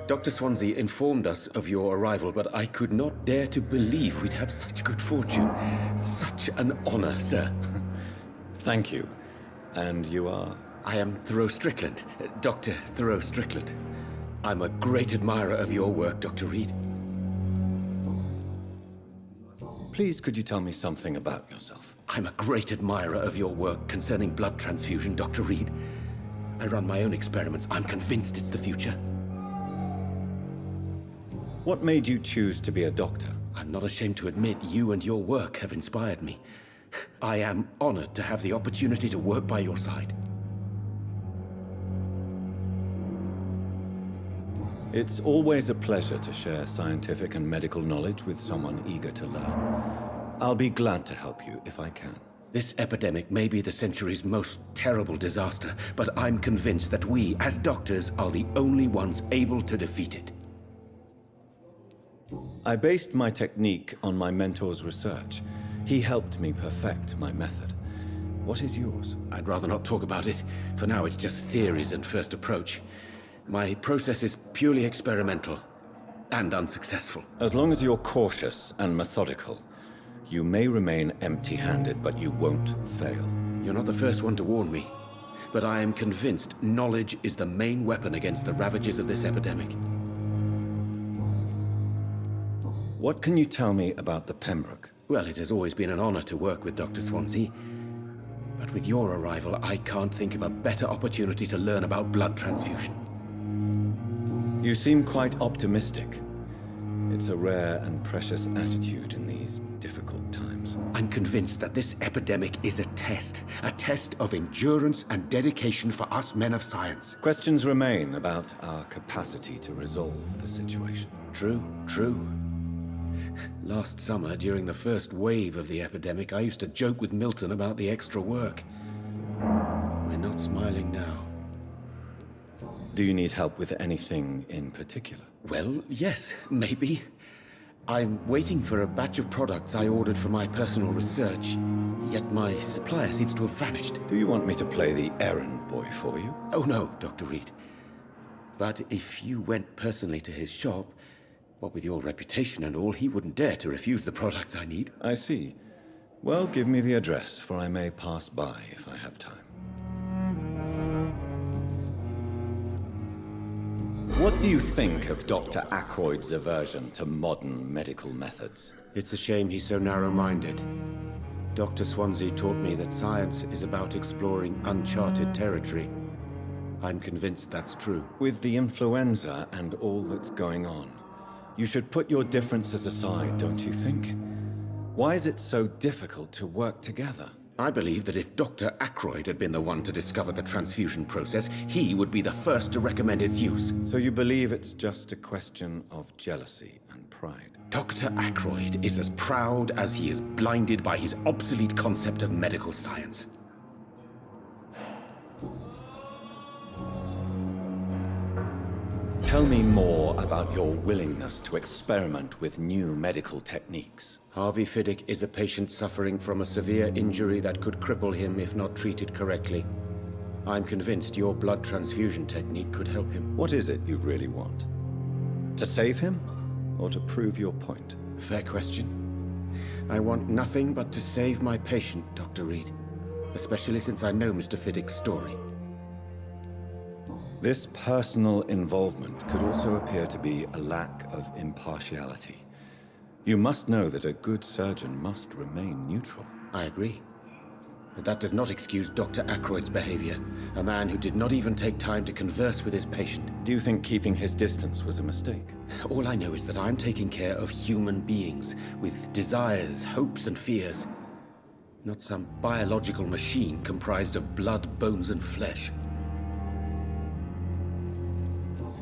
Dr. Swansea informed us of your arrival, but I could not dare to believe we'd have such good fortune. Such an honor, sir. Thank you. And you are? I am Thoreau Strickland, Dr. Thoreau Strickland. I'm a great admirer of your work, Dr. Reed. Please, could you tell me something about yourself? I'm a great admirer of your work concerning blood transfusion, Dr. Reed. I run my own experiments. I'm convinced it's the future. What made you choose to be a doctor? I'm not ashamed to admit you and your work have inspired me. I am honored to have the opportunity to work by your side. It's always a pleasure to share scientific and medical knowledge with someone eager to learn. I'll be glad to help you if I can. This epidemic may be the century's most terrible disaster, but I'm convinced that we, as doctors, are the only ones able to defeat it. I based my technique on my mentor's research. He helped me perfect my method. What is yours? I'd rather not talk about it. For now, it's just theories and first approach. My process is purely experimental and unsuccessful. As long as you're cautious and methodical, you may remain empty-handed, but you won't fail. You're not the first one to warn me, but I am convinced knowledge is the main weapon against the ravages of this epidemic. What can you tell me about the Pembroke? Well, it has always been an honor to work with Dr. Swansea. But with your arrival, I can't think of a better opportunity to learn about blood transfusion. You seem quite optimistic. It's a rare and precious attitude in these difficult times. I'm convinced that this epidemic is a test of endurance and dedication for us men of science. Questions remain about our capacity to resolve the situation. True, true. Last summer, during the first wave of the epidemic, I used to joke with Milton about the extra work. We're not smiling now. Do you need help with anything in particular? Well, yes, maybe. I'm waiting for a batch of products I ordered for my personal research, yet my supplier seems to have vanished. Do you want me to play the errand boy for you? Oh no, Dr. Reed. But if you went personally to his shop, what with your reputation and all, he wouldn't dare to refuse the products I need. I see. Well, give me the address, for I may pass by if I have time. What do you think of Dr. Ackroyd's aversion to modern medical methods? It's a shame he's so narrow-minded. Dr. Swansea taught me that science is about exploring uncharted territory. I'm convinced that's true. With the influenza and all that's going on, you should put your differences aside, don't you think? Why is it so difficult to work together? I believe that if Dr. Ackroyd had been the one to discover the transfusion process, he would be the first to recommend its use. So you believe it's just a question of jealousy and pride? Dr. Ackroyd is as proud as he is blinded by his obsolete concept of medical science. Tell me more about your willingness to experiment with new medical techniques. Harvey Fiddick is a patient suffering from a severe injury that could cripple him if not treated correctly. I'm convinced your blood transfusion technique could help him. What is it you really want? To save him? Or to prove your point? Fair question. I want nothing but to save my patient, Dr. Reed. Especially since I know Mr. Fiddick's story. This personal involvement could also appear to be a lack of impartiality. You must know that a good surgeon must remain neutral. I agree. But that does not excuse Dr. Ackroyd's behavior. A man who did not even take time to converse with his patient. Do you think keeping his distance was a mistake? All I know is that I'm taking care of human beings with desires, hopes, and fears. Not some biological machine comprised of blood, bones, and flesh.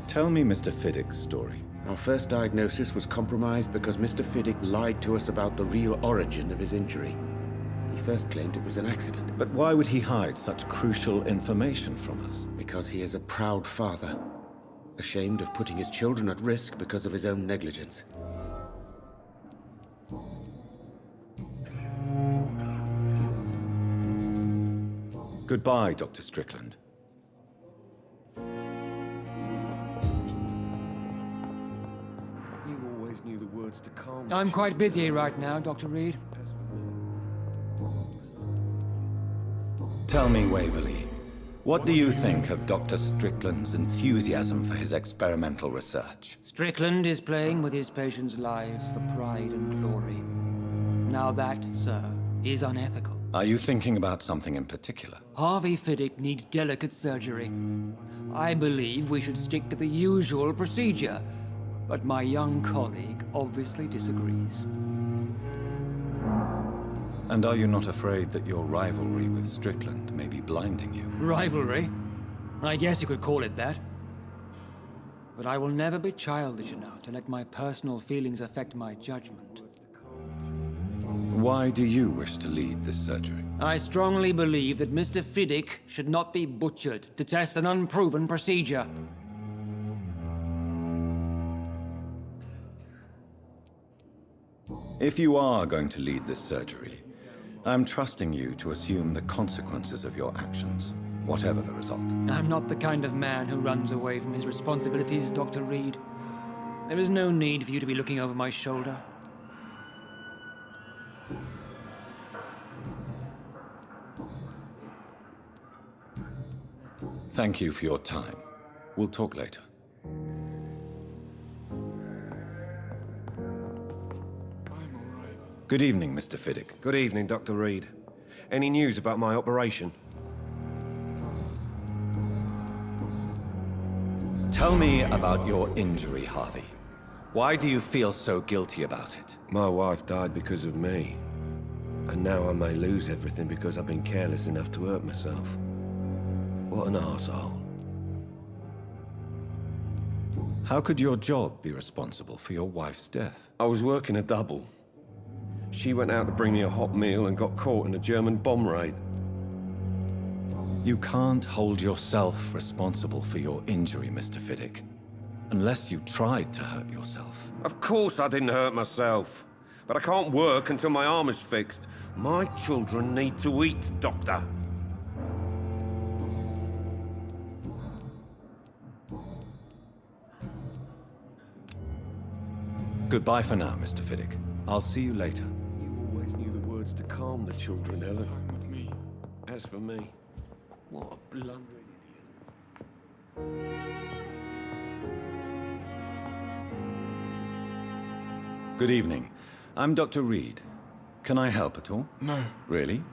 Tell me Mr. Fiddick's story. Our first diagnosis was compromised because Mr. Fiddick lied to us about the real origin of his injury. He first claimed it was an accident. But why would he hide such crucial information from us? Because he is a proud father, ashamed of putting his children at risk because of his own negligence. Goodbye, Dr. Strickland. You always knew the words to calm. I'm quite busy right now, Dr. Reed. Tell me, Waverly, what do you think of Dr. Strickland's enthusiasm for his experimental research? Strickland is playing with his patients' lives for pride and glory. Now that, sir, is unethical. Are you thinking about something in particular? Harvey Fiddick needs delicate surgery. I believe we should stick to the usual procedure, but my young colleague obviously disagrees. And are you not afraid that your rivalry with Strickland may be blinding you? Rivalry? I guess you could call it that. But I will never be childish enough to let my personal feelings affect my judgment. Why do you wish to lead this surgery? I strongly believe that Mr. Fiddick should not be butchered to test an unproven procedure. If you are going to lead this surgery, I'm trusting you to assume the consequences of your actions, whatever the result. I'm not the kind of man who runs away from his responsibilities, Dr. Reed. There is no need for you to be looking over my shoulder. Thank you for your time. We'll talk later. Good evening, Mr. Fiddick. Good evening, Dr. Reed. Any news about my operation? Tell me about your injury, Harvey. Why do you feel so guilty about it? My wife died because of me. And now I may lose everything because I've been careless enough to hurt myself. What an arsehole. How could your job be responsible for your wife's death? I was working a double. She went out to bring me a hot meal and got caught in a German bomb raid. You can't hold yourself responsible for your injury, Mr. Fiddick. Unless you tried to hurt yourself. Of course I didn't hurt myself. But I can't work until my arm is fixed. My children need to eat, Doctor. Goodbye for now, Mr. Fiddick. I'll see you later. You always knew the words to calm the children, Ellen. With me. As for me, what a blundering idiot. Good evening. I'm Dr. Reed. Can I help at all? No. Really?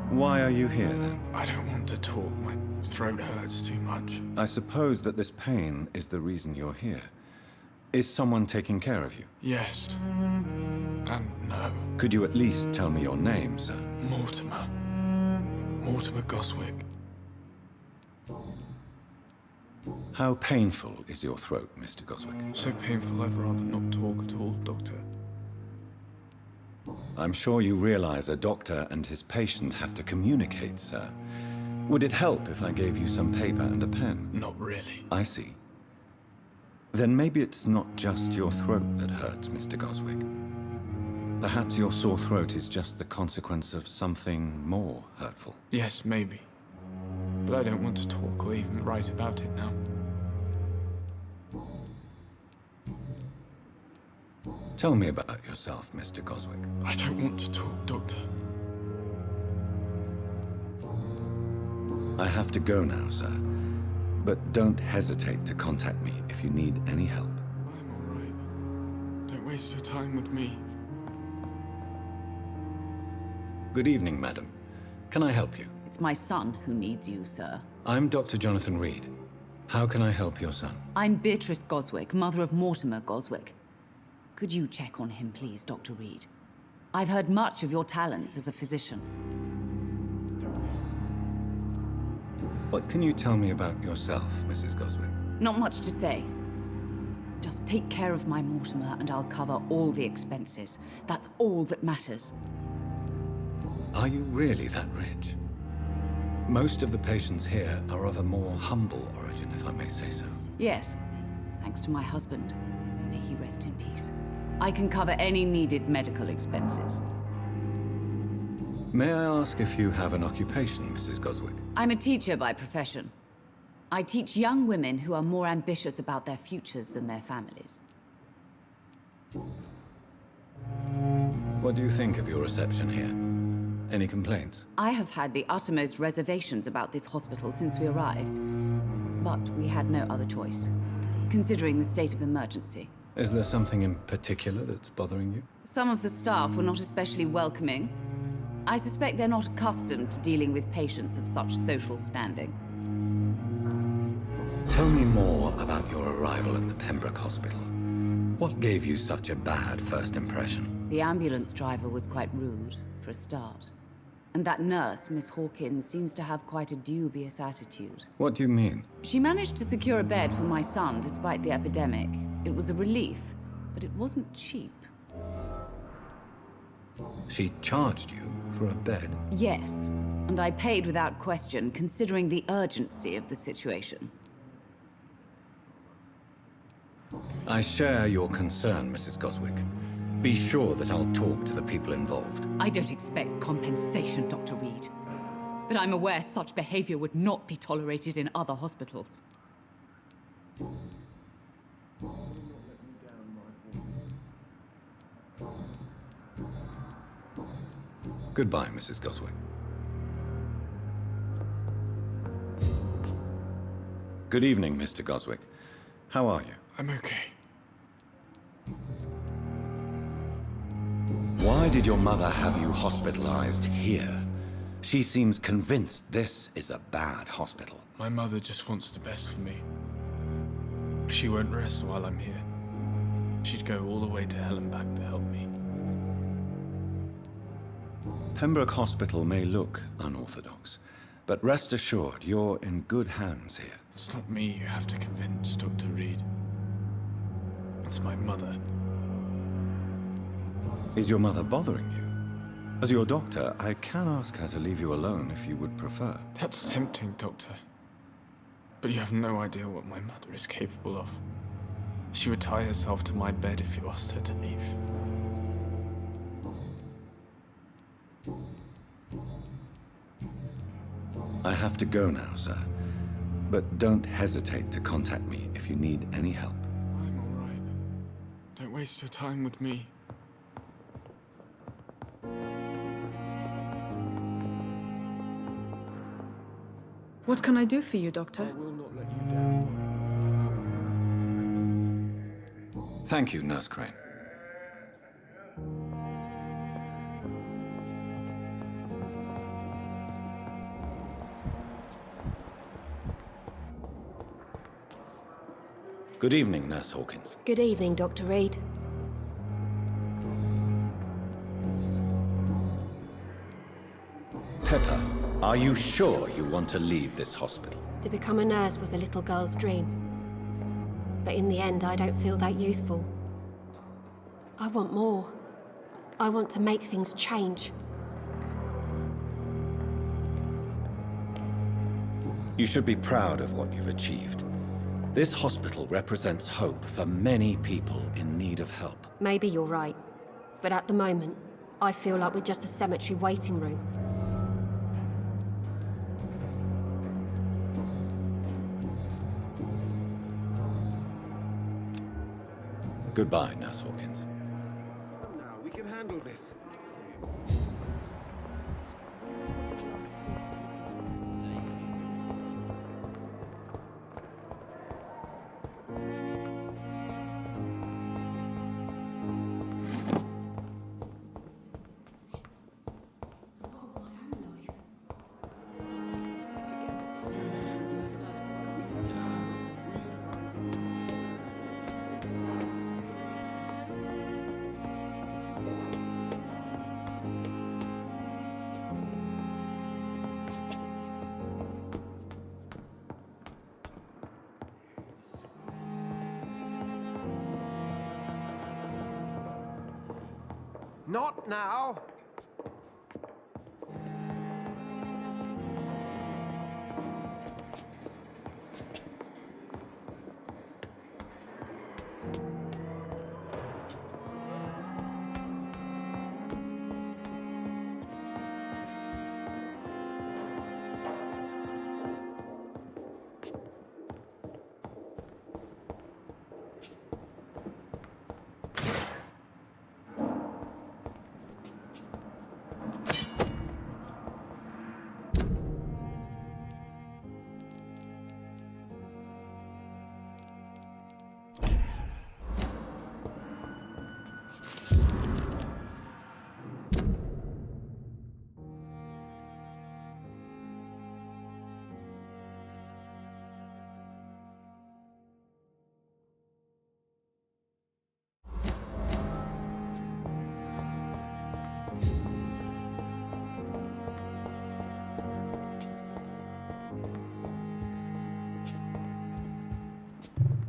Why are you here, then? I don't want to talk. My throat hurts too much. I suppose that this pain is the reason you're here. Is someone taking care of you? Yes. And no. Could you at least tell me your name, sir? Mortimer. Mortimer Goswick. How painful is your throat, Mr. Goswick? So painful I'd rather not talk at all, Doctor. I'm sure you realize a doctor and his patient have to communicate, sir. Would it help if I gave you some paper and a pen? Not really. I see. Then maybe it's not just your throat that hurts, Mr. Goswick. Perhaps your sore throat is just the consequence of something more hurtful. Yes, maybe. But I don't want to talk or even write about it now. Tell me about yourself, Mr. Goswick. I don't want to talk, Doctor. I have to go now, sir. But don't hesitate to contact me if you need any help. I'm all right. Don't waste your time with me. Good evening, madam. Can I help you? It's my son who needs you, sir. I'm Dr. Jonathan Reed. How can I help your son? I'm Beatrice Goswick, mother of Mortimer Goswick. Could you check on him, please, Dr. Reed? I've heard much of your talents as a physician. What can you tell me about yourself, Mrs. Goswick? Not much to say. Just take care of my Mortimer and I'll cover all the expenses. That's all that matters. Are you really that rich? Most of the patients here are of a more humble origin, if I may say so. Yes, thanks to my husband. May he rest in peace. I can cover any needed medical expenses. May I ask if you have an occupation, Mrs. Goswick? I'm a teacher by profession. I teach young women who are more ambitious about their futures than their families. What do you think of your reception here? Any complaints? I have had the uttermost reservations about this hospital since we arrived. But we had no other choice, considering the state of emergency. Is there something in particular that's bothering you? Some of the staff were not especially welcoming. I suspect they're not accustomed to dealing with patients of such social standing. Tell me more about your arrival at the Pembroke Hospital. What gave you such a bad first impression? The ambulance driver was quite rude, for a start. And that nurse, Miss Hawkins, seems to have quite a dubious attitude. What do you mean? She managed to secure a bed for my son despite the epidemic. It was a relief, but it wasn't cheap. She charged you for a bed? Yes, and I paid without question, considering the urgency of the situation. I share your concern, Mrs. Goswick. Be sure that I'll talk to the people involved. I don't expect compensation, Dr. Reed. But I'm aware such behavior would not be tolerated in other hospitals. Goodbye, Mrs. Goswick. Good evening, Mr. Goswick. How are you? I'm okay. Why did your mother have you hospitalized here? She seems convinced this is a bad hospital. My mother just wants the best for me. She won't rest while I'm here. She'd go all the way to hell and back to help me. Pembroke Hospital may look unorthodox, but rest assured you're in good hands here. It's not me you have to convince, Dr. Reed. It's my mother. Is your mother bothering you? As your doctor, I can ask her to leave you alone if you would prefer. That's tempting, Doctor. But you have no idea what my mother is capable of. She would tie herself to my bed if you asked her to leave. I have to go now, sir. But don't hesitate to contact me if you need any help. I'm all right. Don't waste your time with me. What can I do for you, Doctor? I will not let you down. Thank you, Nurse Crane. Good evening, Nurse Hawkins. Good evening, Dr. Reed. Pepper, are you sure you want to leave this hospital? To become a nurse was a little girl's dream. But in the end, I don't feel that useful. I want more. I want to make things change. You should be proud of what you've achieved. This hospital represents hope for many people in need of help. Maybe you're right. But at the moment, I feel like we're just a cemetery waiting room. Goodbye, Nurse Hawkins. Now, we can handle this. Not now.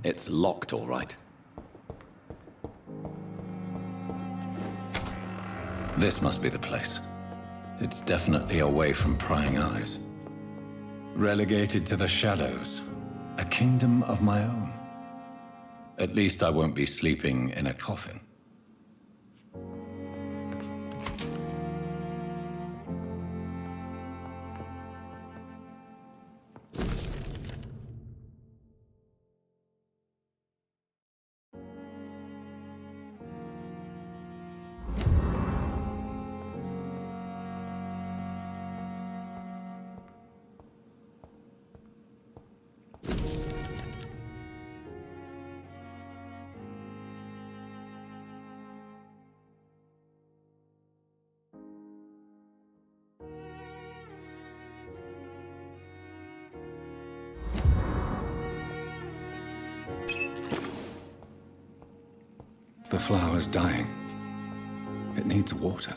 It's locked, all right. This must be the place. It's definitely away from prying eyes. Relegated to the shadows. A kingdom of my own. At least I won't be sleeping in a coffin. The flower's dying. It needs water.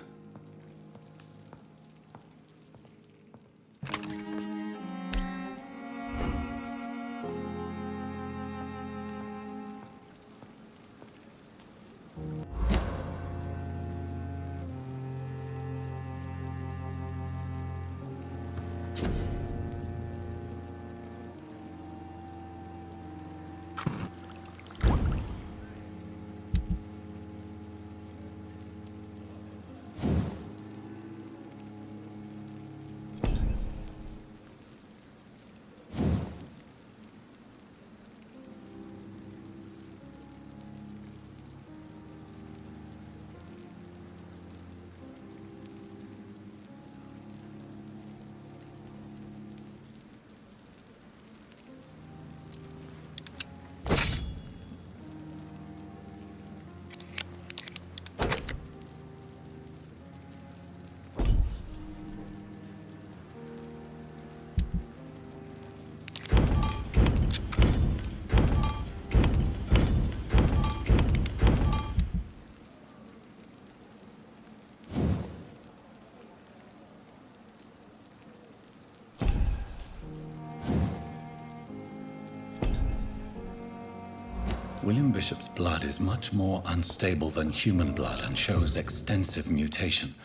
William Bishop's blood is much more unstable than human blood and shows extensive mutation.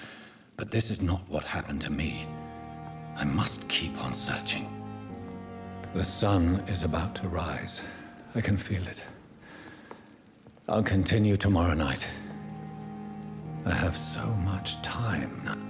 But this is not what happened to me. I must keep on searching. The sun is about to rise. I can feel it. I'll continue tomorrow night. I have so much time now.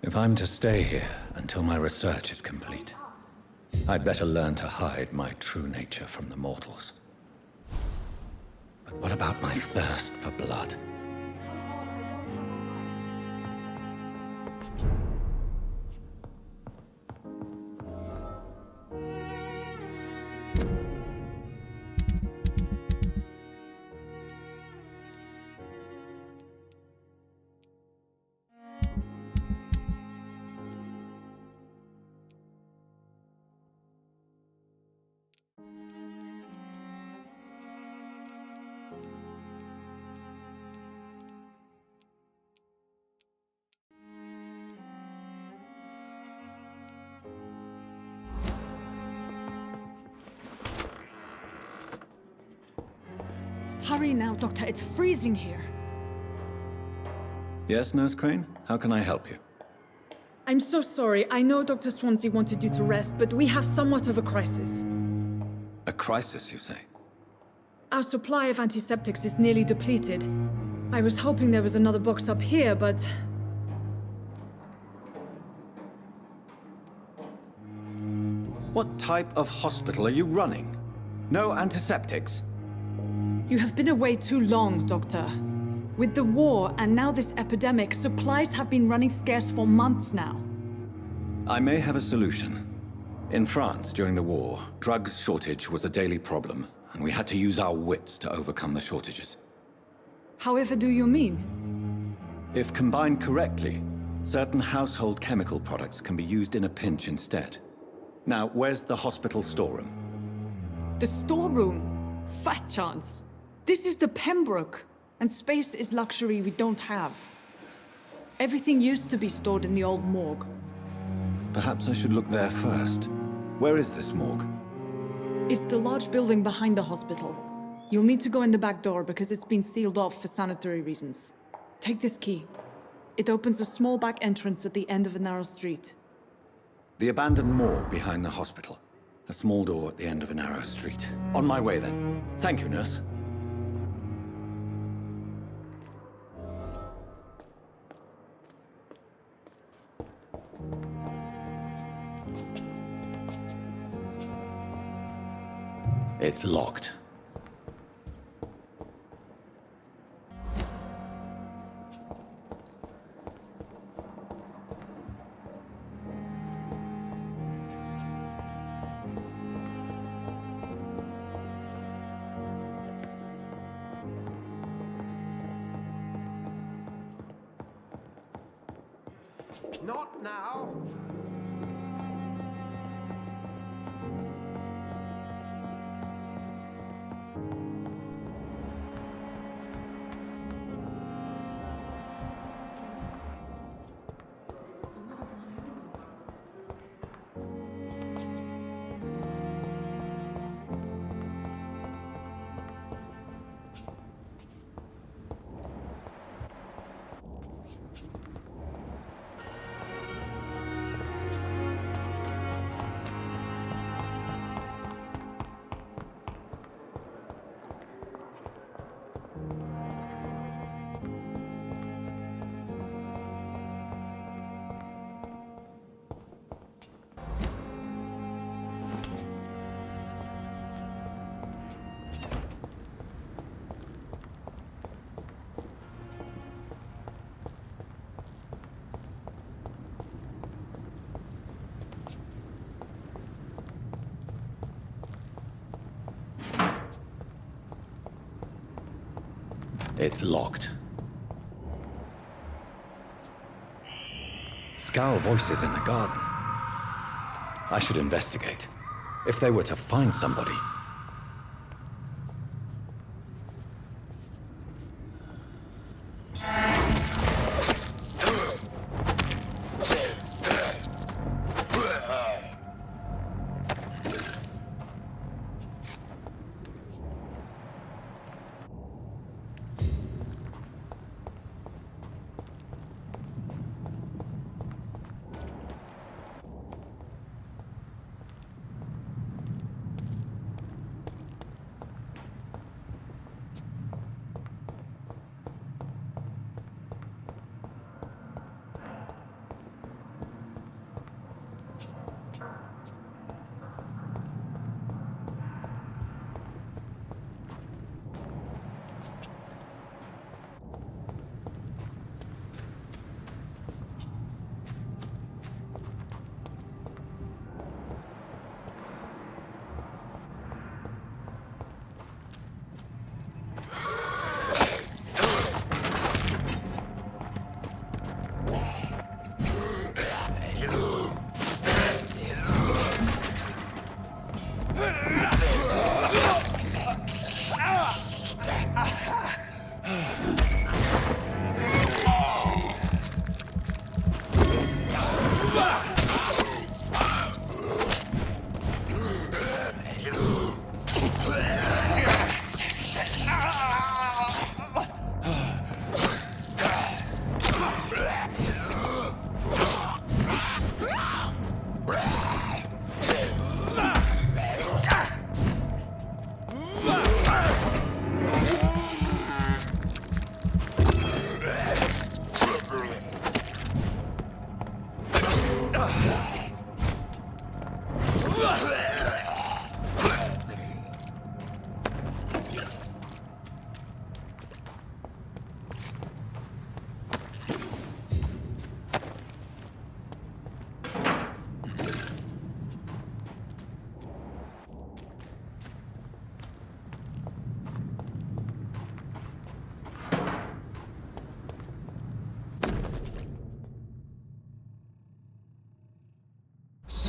If I'm to stay here until my research is complete, I'd better learn to hide my true nature from the mortals. But what about my thirst for blood? Hurry now, Doctor. It's freezing here. Yes, Nurse Crane? How can I help you? I'm so sorry. I know Dr. Swansea wanted you to rest, but we have somewhat of a crisis. A crisis, you say? Our supply of antiseptics is nearly depleted. I was hoping there was another box up here, but... What type of hospital are you running? No antiseptics? You have been away too long, Doctor. With the war and now this epidemic, supplies have been running scarce for months now. I may have a solution. In France, during the war, drugs shortage was a daily problem, and we had to use our wits to overcome the shortages. However do you mean? If combined correctly, certain household chemical products can be used in a pinch instead. Now, where's the hospital storeroom? The storeroom? Fat chance. This is the Pembroke, and space is luxury we don't have. Everything used to be stored in the old morgue. Perhaps I should look there first. Where is this morgue? It's the large building behind the hospital. You'll need to go in the back door because it's been sealed off for sanitary reasons. Take this key. It opens a small back entrance at the end of a narrow street. The abandoned morgue behind the hospital. A small door at the end of a narrow street. On my way, then. Thank you, nurse. It's locked. Not now. It's locked. Scowl voices in the garden. I should investigate. If they were to find somebody.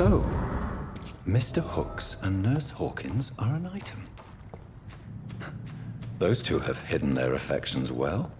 So, Mr. Hooks and Nurse Hawkins are an item. Those two have hidden their affections well.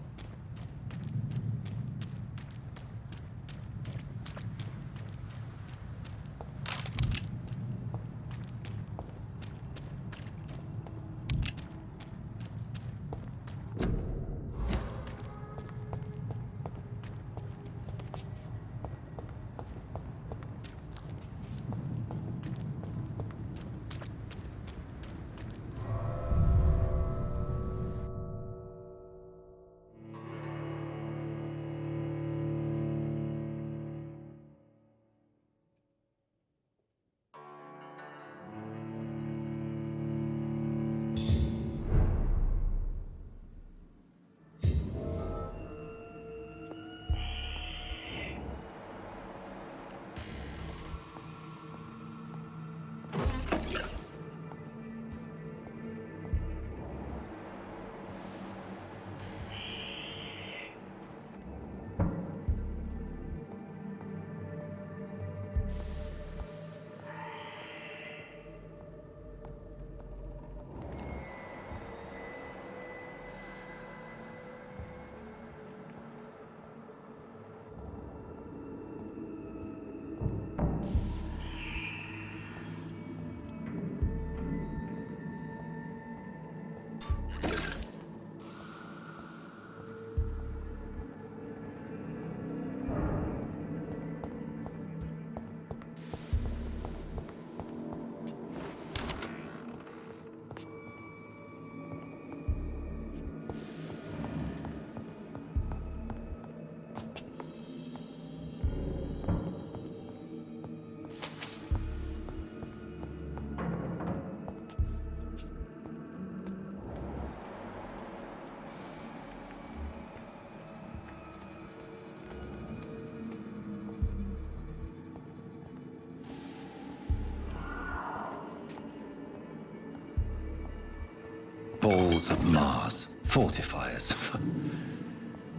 balls of Mars, fortifiers.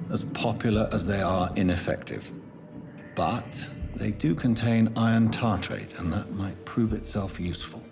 As popular as they are ineffective. But they do contain iron tartrate, and that might prove itself useful.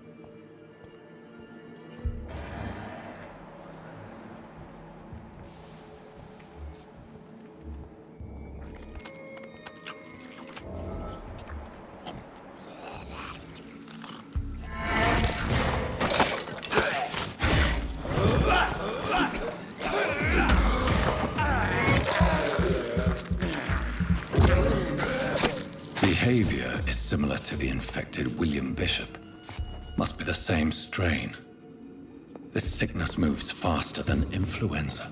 Behavior is similar to the infected William Bishop. Must be the same strain. This sickness moves faster than influenza.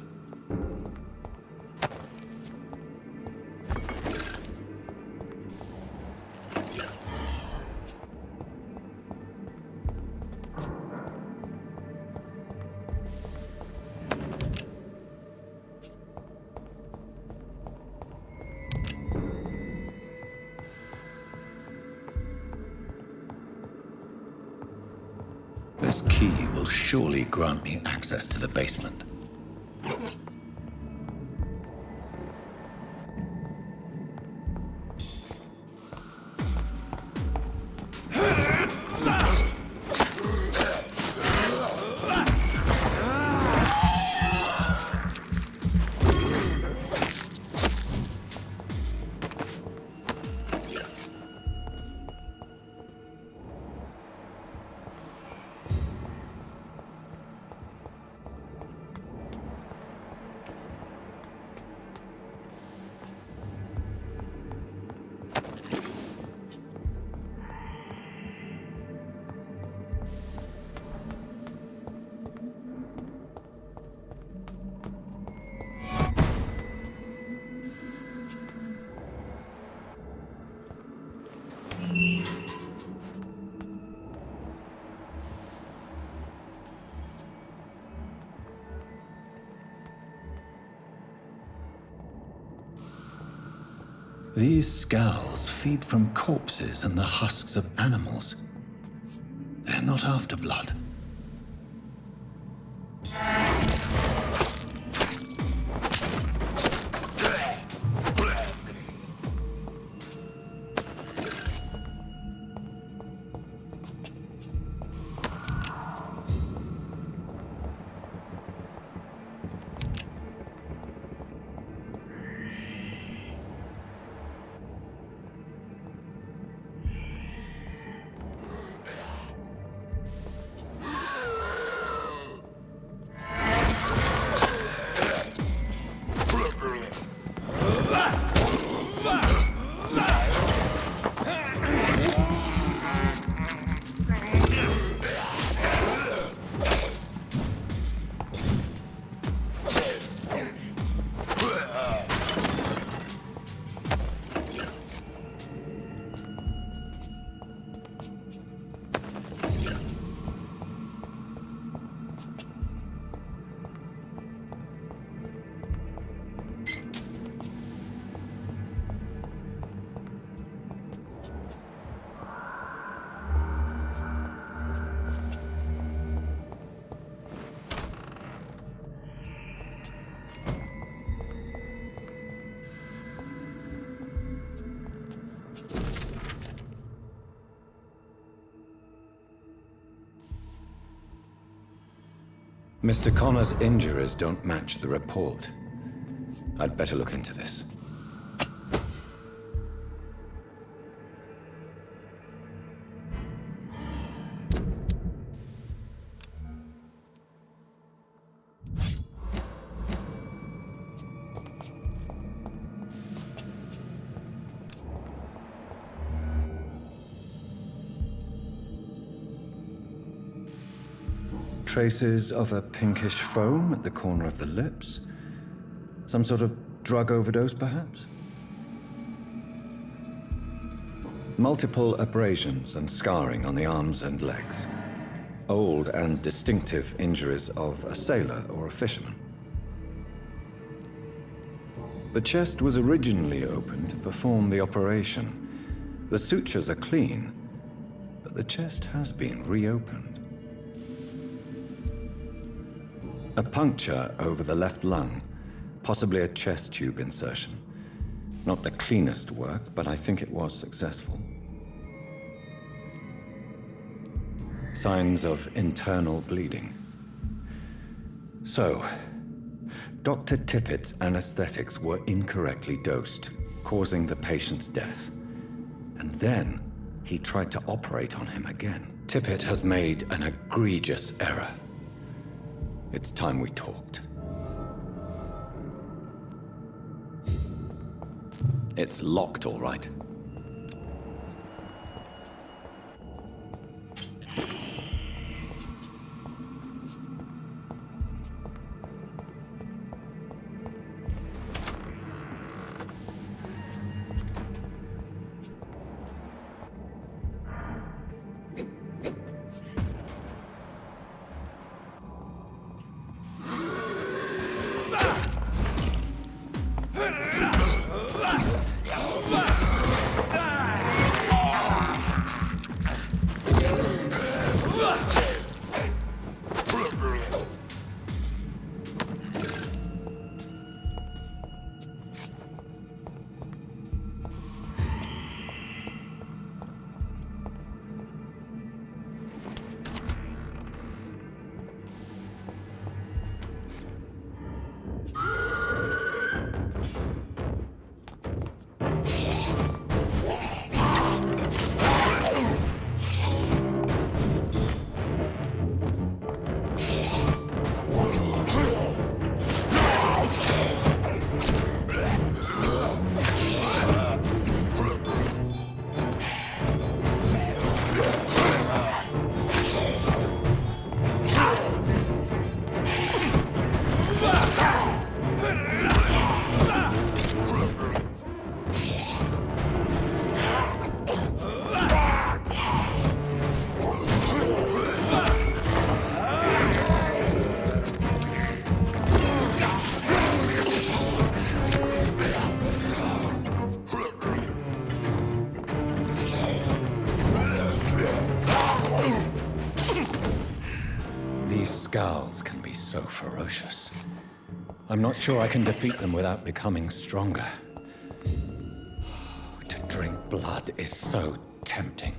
This key will surely grant me access to the basement. These skulls feed from corpses and the husks of animals. They're not after blood. Mr. Connor's injuries don't match the report. I'd better look into this. Traces of a pinkish foam at the corner of the lips. Some sort of drug overdose, perhaps? Multiple abrasions and scarring on the arms and legs. Old and distinctive injuries of a sailor or a fisherman. The chest was originally opened to perform the operation. The sutures are clean, but the chest has been reopened. A puncture over the left lung, possibly a chest tube insertion. Not the cleanest work, but I think it was successful. Signs of internal bleeding. So, Dr. Tippett's anesthetics were incorrectly dosed, causing the patient's death. And then, he tried to operate on him again. Tippett has made an egregious error. It's time we talked. It's locked, all right. Scowls can be so ferocious. I'm not sure I can defeat them without becoming stronger. To drink blood is so tempting.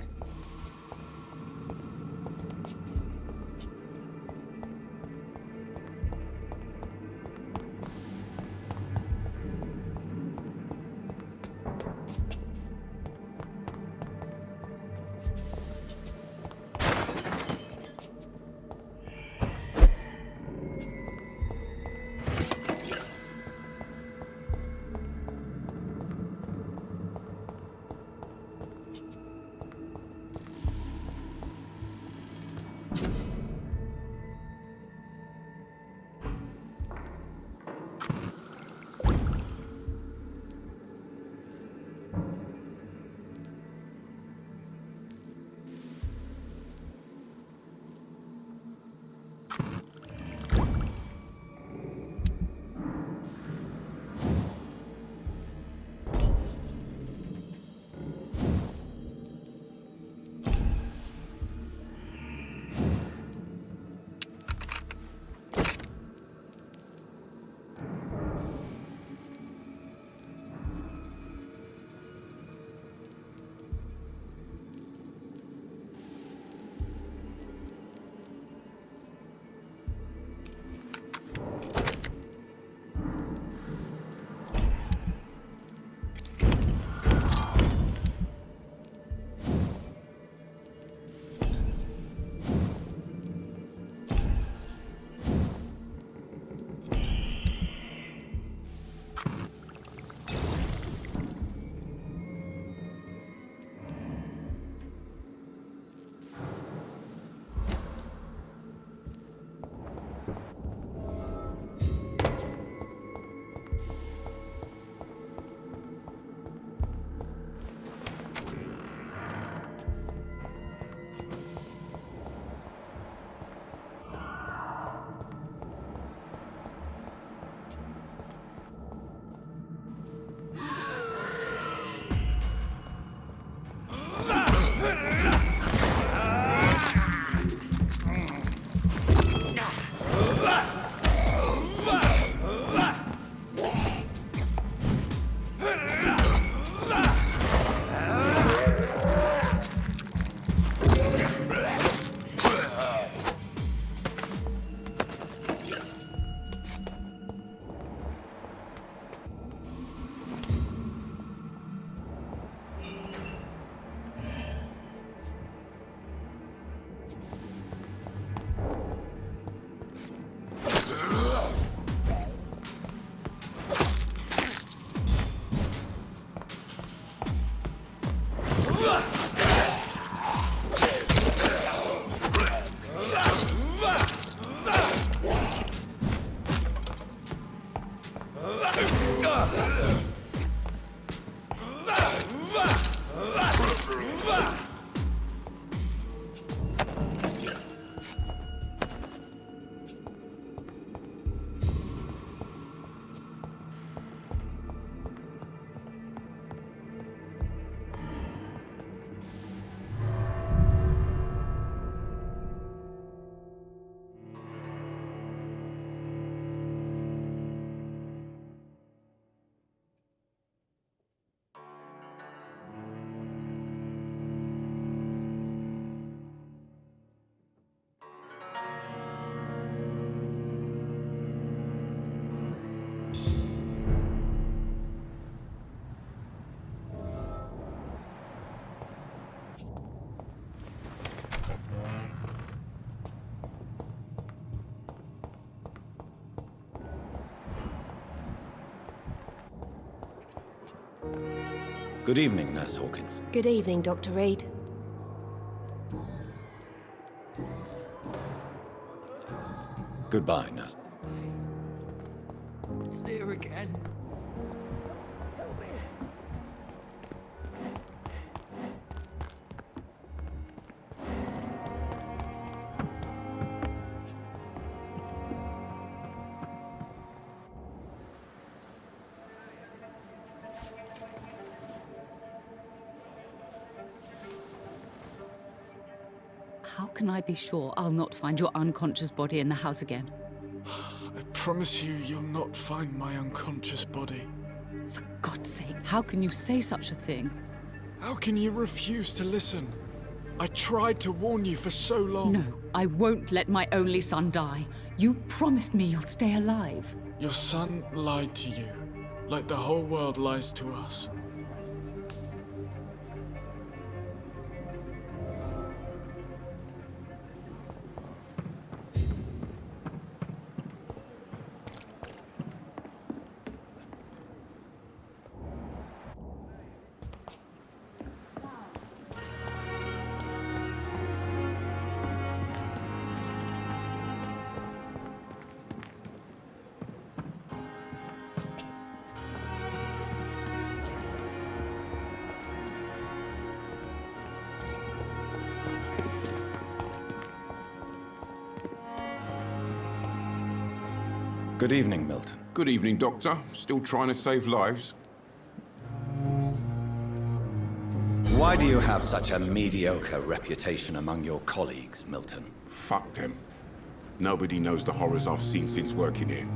Good evening, Nurse Hawkins. Good evening, Dr. Reed. Goodbye, Nurse. It's there again. How can I be sure I'll not find your unconscious body in the house again? I promise you, you'll not find my unconscious body. For God's sake, how can you say such a thing? How can you refuse to listen? I tried to warn you for so long. No, I won't let my only son die. You promised me you'll stay alive. Your son lied to you, like the whole world lies to us. Good evening, Milton. Good evening, Doctor. Still trying to save lives? Why do you have such a mediocre reputation among your colleagues, Milton? Fuck them. Nobody knows the horrors I've seen since working here.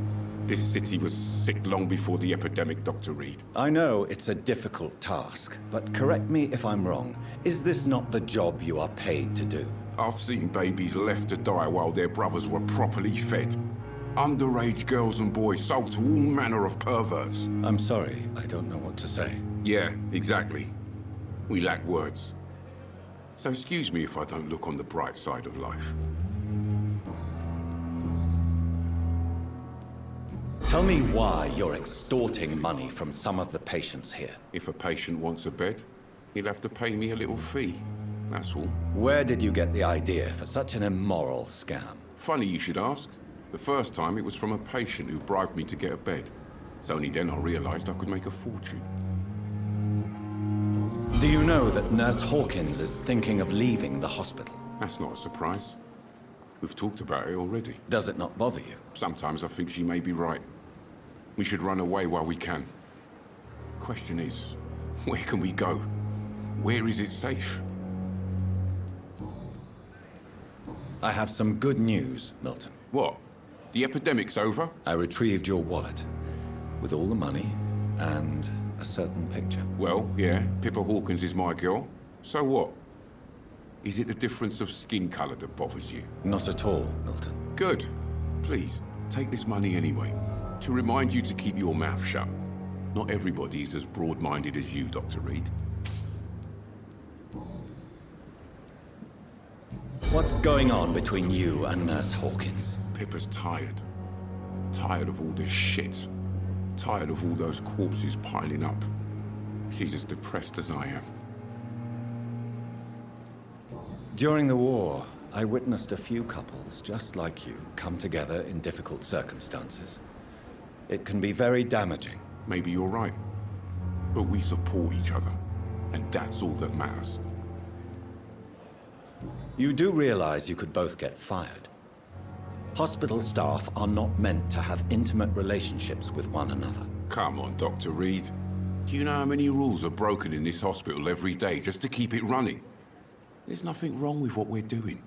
This city was sick long before the epidemic, Dr. Reed. I know it's a difficult task, but correct me if I'm wrong. Is this not the job you are paid to do? I've seen babies left to die while their brothers were properly fed. Underage girls and boys sold to all manner of perverts. I'm sorry, I don't know what to say. Yeah, exactly. We lack words. So excuse me if I don't look on the bright side of life. Tell me why you're extorting money from some of the patients here. If a patient wants a bed, he'll have to pay me a little fee. That's all. Where did you get the idea for such an immoral scam? Funny you should ask. The first time it was from a patient who bribed me to get a bed. It's only then I realized I could make a fortune. Do you know that Nurse Hawkins is thinking of leaving the hospital? That's not a surprise. We've talked about it already. Does it not bother you? Sometimes I think she may be right. We should run away while we can. Question is, where can we go? Where is it safe? I have some good news, Milton. What? The epidemic's over? I retrieved your wallet, with all the money, and a certain picture. Well, yeah, Pippa Hawkins is my girl. So what? Is it the difference of skin color that bothers you? Not at all, Milton. Good. Please, take this money anyway. To remind you to keep your mouth shut. Not everybody is as broad-minded as you, Dr. Reed. What's going on between you and Nurse Hawkins? Pippa's tired. Tired of all this shit. Tired of all those corpses piling up. She's as depressed as I am. During the war, I witnessed a few couples just like you come together in difficult circumstances. It can be very damaging. Maybe you're right. But we support each other. And that's all that matters. You do realize you could both get fired. Hospital staff are not meant to have intimate relationships with one another. Come on, Dr. Reed. Do you know how many rules are broken in this hospital every day just to keep it running? There's nothing wrong with what we're doing.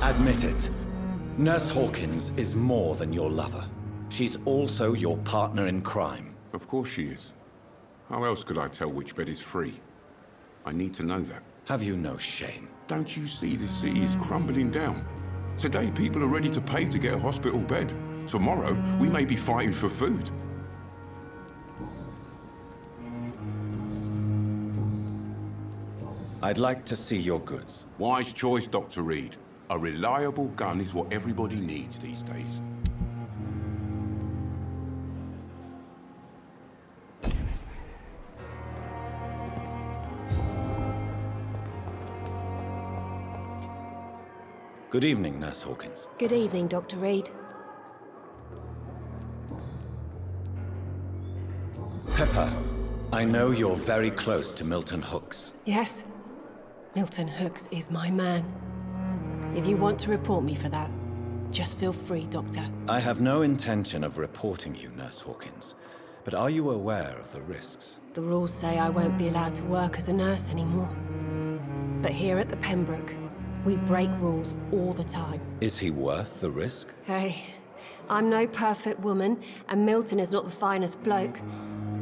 Admit it. Nurse Hawkins is more than your lover. She's also your partner in crime. Of course she is. How else could I tell which bed is free? I need to know that. Have you no shame? Don't you see this city is crumbling down? Today, people are ready to pay to get a hospital bed. Tomorrow, we may be fighting for food. I'd like to see your goods. Wise choice, Dr. Reed. A reliable gun is what everybody needs these days. Good evening, Nurse Hawkins. Good evening, Dr. Reed. Pepper, I know you're very close to Milton Hooks. Yes. Milton Hooks is my man. If you want to report me for that, just feel free, Doctor. I have no intention of reporting you, Nurse Hawkins. But are you aware of the risks? The rules say I won't be allowed to work as a nurse anymore. But here at the Pembroke, we break rules all the time. Is he worth the risk? Hey, I'm no perfect woman, and Milton is not the finest bloke.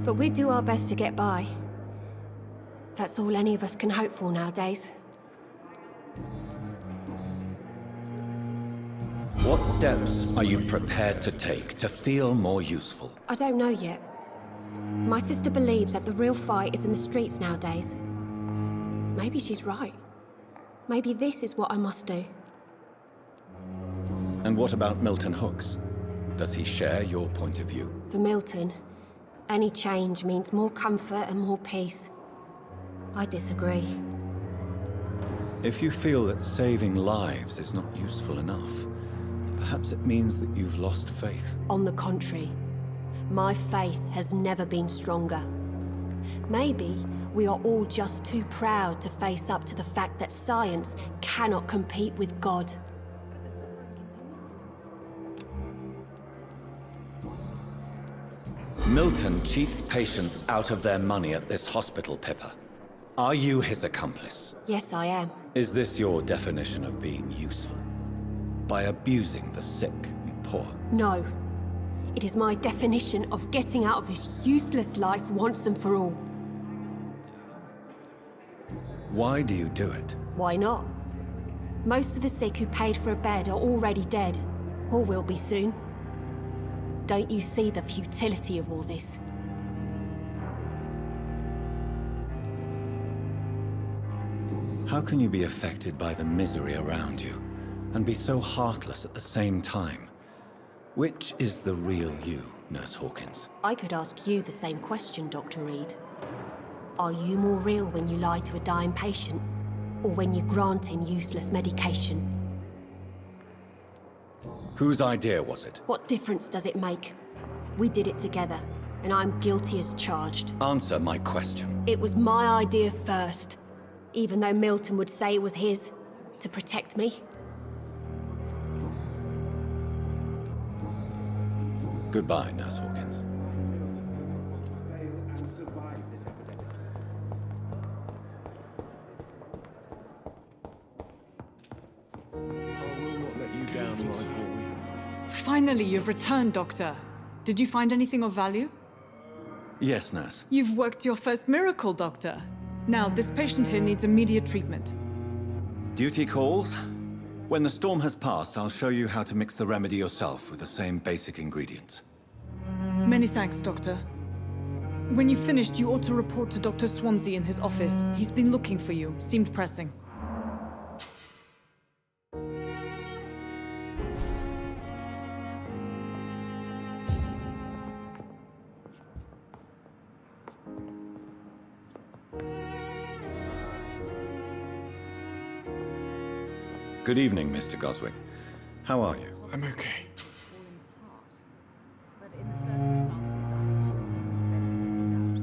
But we do our best to get by. That's all any of us can hope for nowadays. What steps are you prepared to take to feel more useful? I don't know yet. My sister believes that the real fight is in the streets nowadays. Maybe she's right. Maybe this is what I must do. And what about Milton Hooks? Does he share your point of view? For Milton, any change means more comfort and more peace. I disagree. If you feel that saving lives is not useful enough, perhaps it means that you've lost faith. On the contrary, my faith has never been stronger. Maybe we are all just too proud to face up to the fact that science cannot compete with God. Milton cheats patients out of their money at this hospital, Pippa. Are you his accomplice? Yes, I am. Is this your definition of being useful? By abusing the sick and poor? No. It is my definition of getting out of this useless life once and for all. Why do you do it? Why not? Most of the sick who paid for a bed are already dead, or will be soon. Don't you see the futility of all this? How can you be affected by the misery around you, and be so heartless at the same time? Which is the real you, Nurse Hawkins? I could ask you the same question, Dr. Reed. Are you more real when you lie to a dying patient, or when you grant him useless medication? Whose idea was it? What difference does it make? We did it together, and I'm guilty as charged. Answer my question. It was my idea first, even though Milton would say it was his, to protect me. Goodbye, Nurse Hawkins. Finally, you've returned, Doctor. Did you find anything of value? Yes, Nurse. You've worked your first miracle, Doctor. Now, this patient here needs immediate treatment. Duty calls. When the storm has passed, I'll show you how to mix the remedy yourself with the same basic ingredients. Many thanks, Doctor. When you've finished, you ought to report to Dr. Swansea in his office. He's been looking for you. Seemed pressing. Good evening, Mr. Goswick. How are you? I'm okay.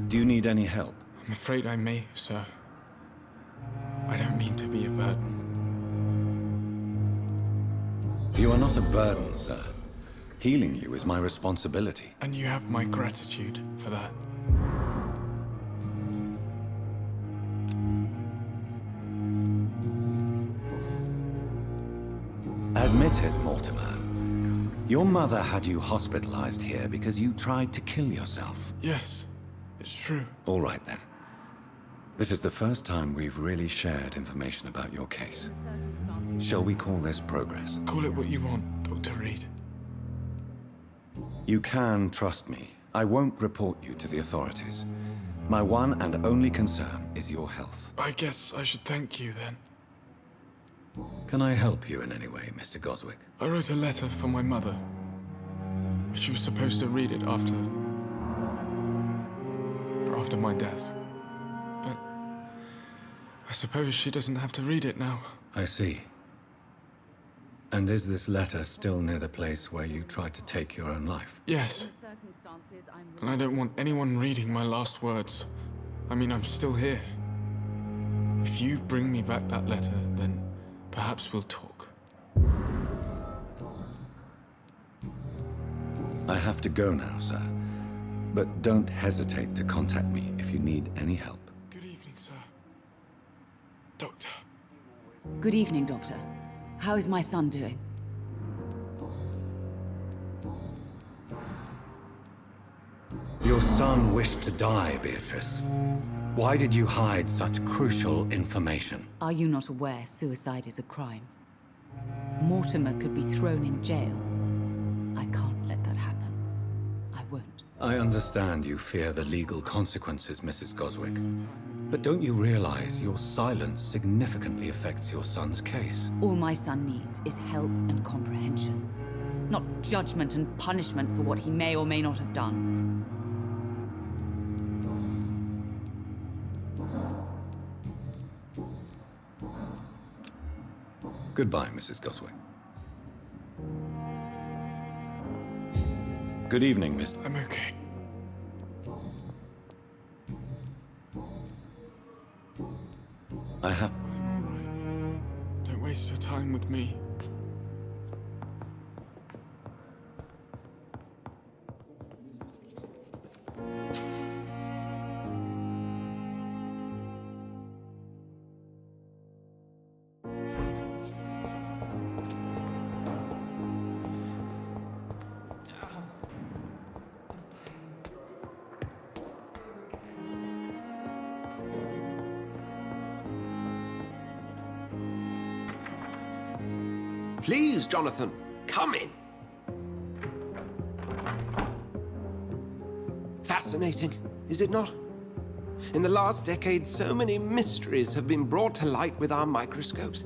Do you need any help? I'm afraid I may, sir. I don't mean to be a burden. You are not a burden, sir. Healing you is my responsibility. And you have my gratitude for that. Admit it, Mortimer. Your mother had you hospitalized here because you tried to kill yourself. Yes, it's true. All right, then. This is the first time we've really shared information about your case. Shall we call this progress? Call it what you want, Dr. Reed. You can trust me. I won't report you to the authorities. My one and only concern is your health. I guess I should thank you, then. Can I help you in any way, Mr. Goswick? I wrote a letter for my mother. She was supposed to read it after my death. But I suppose she doesn't have to read it now. I see. And is this letter still near the place where you tried to take your own life? Yes. And I don't want anyone reading my last words. I mean, I'm still here. If you bring me back that letter, then perhaps we'll talk. I have to go now, sir. But don't hesitate to contact me if you need any help. Good evening, sir. Doctor. Good evening, Doctor. How is my son doing? Your son wished to die, Beatrice. Why did you hide such crucial information? Are you not aware suicide is a crime? Mortimer could be thrown in jail. I can't let that happen. I won't. I understand you fear the legal consequences, Mrs. Goswick. But don't you realize your silence significantly affects your son's case? All my son needs is help and comprehension. Not judgment and punishment for what he may or may not have done. Goodbye, Mrs. Goswick. Good evening, Mr. I'm okay. I have... I'm all right. Don't waste your time with me. Please, Jonathan, come in. Fascinating, is it not? In the last decade, so many mysteries have been brought to light with our microscopes.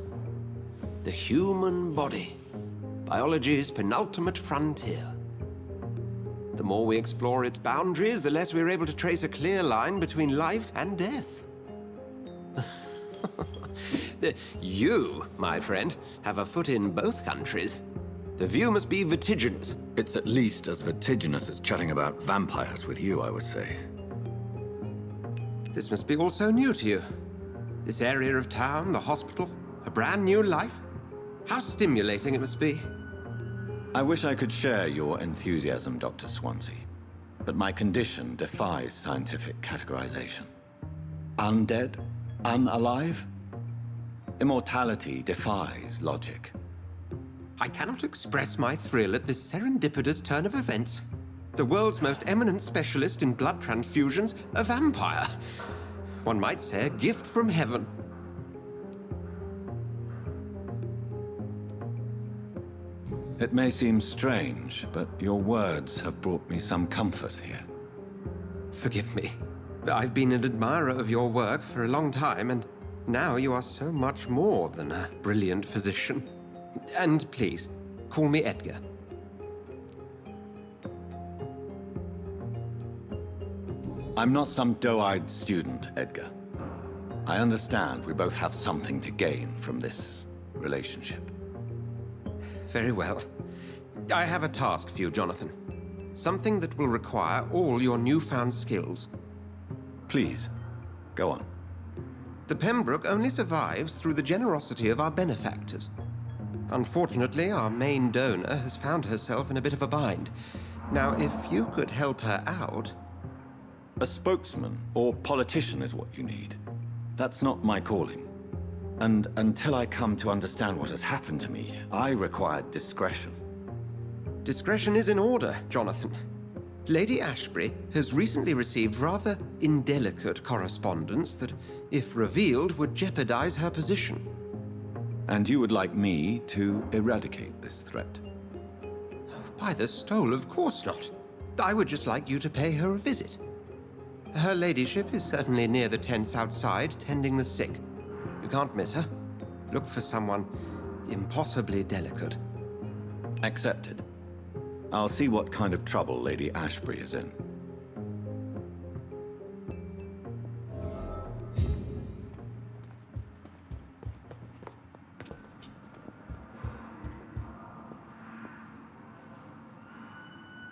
The human body, biology's penultimate frontier. The more we explore its boundaries, the less we're able to trace a clear line between life and death. You, my friend, have a foot in both countries. The view must be vertiginous. It's at least as vertiginous as chatting about vampires with you, I would say. This must be all so new to you. This area of town, the hospital, a brand new life. How stimulating it must be. I wish I could share your enthusiasm, Dr. Swansea. But my condition defies scientific categorization. Undead? Unalive? Immortality defies logic. I cannot express my thrill at this serendipitous turn of events. The world's most eminent specialist in blood transfusions, a vampire. One might say a gift from heaven. It may seem strange, but your words have brought me some comfort here. Forgive me. I've been an admirer of your work for a long time, and now you are so much more than a brilliant physician. And please, call me Edgar. I'm not some doe-eyed student, Edgar. I understand we both have something to gain from this relationship. Very well. I have a task for you, Jonathan. Something that will require all your newfound skills. Please, go on. The Pembroke only survives through the generosity of our benefactors. Unfortunately, our main donor has found herself in a bit of a bind. Now, if you could help her out... A spokesman or politician is what you need. That's not my calling. And until I come to understand what has happened to me, I require discretion. Discretion is in order, Jonathan. Lady Ashbury has recently received rather indelicate correspondence that, if revealed, would jeopardize her position. And you would like me to eradicate this threat? By the stole, of course not. I would just like you to pay her a visit. Her ladyship is certainly near the tents outside, tending the sick. You can't miss her. Look for someone impossibly delicate. Accepted. I'll see what kind of trouble Lady Ashbury is in.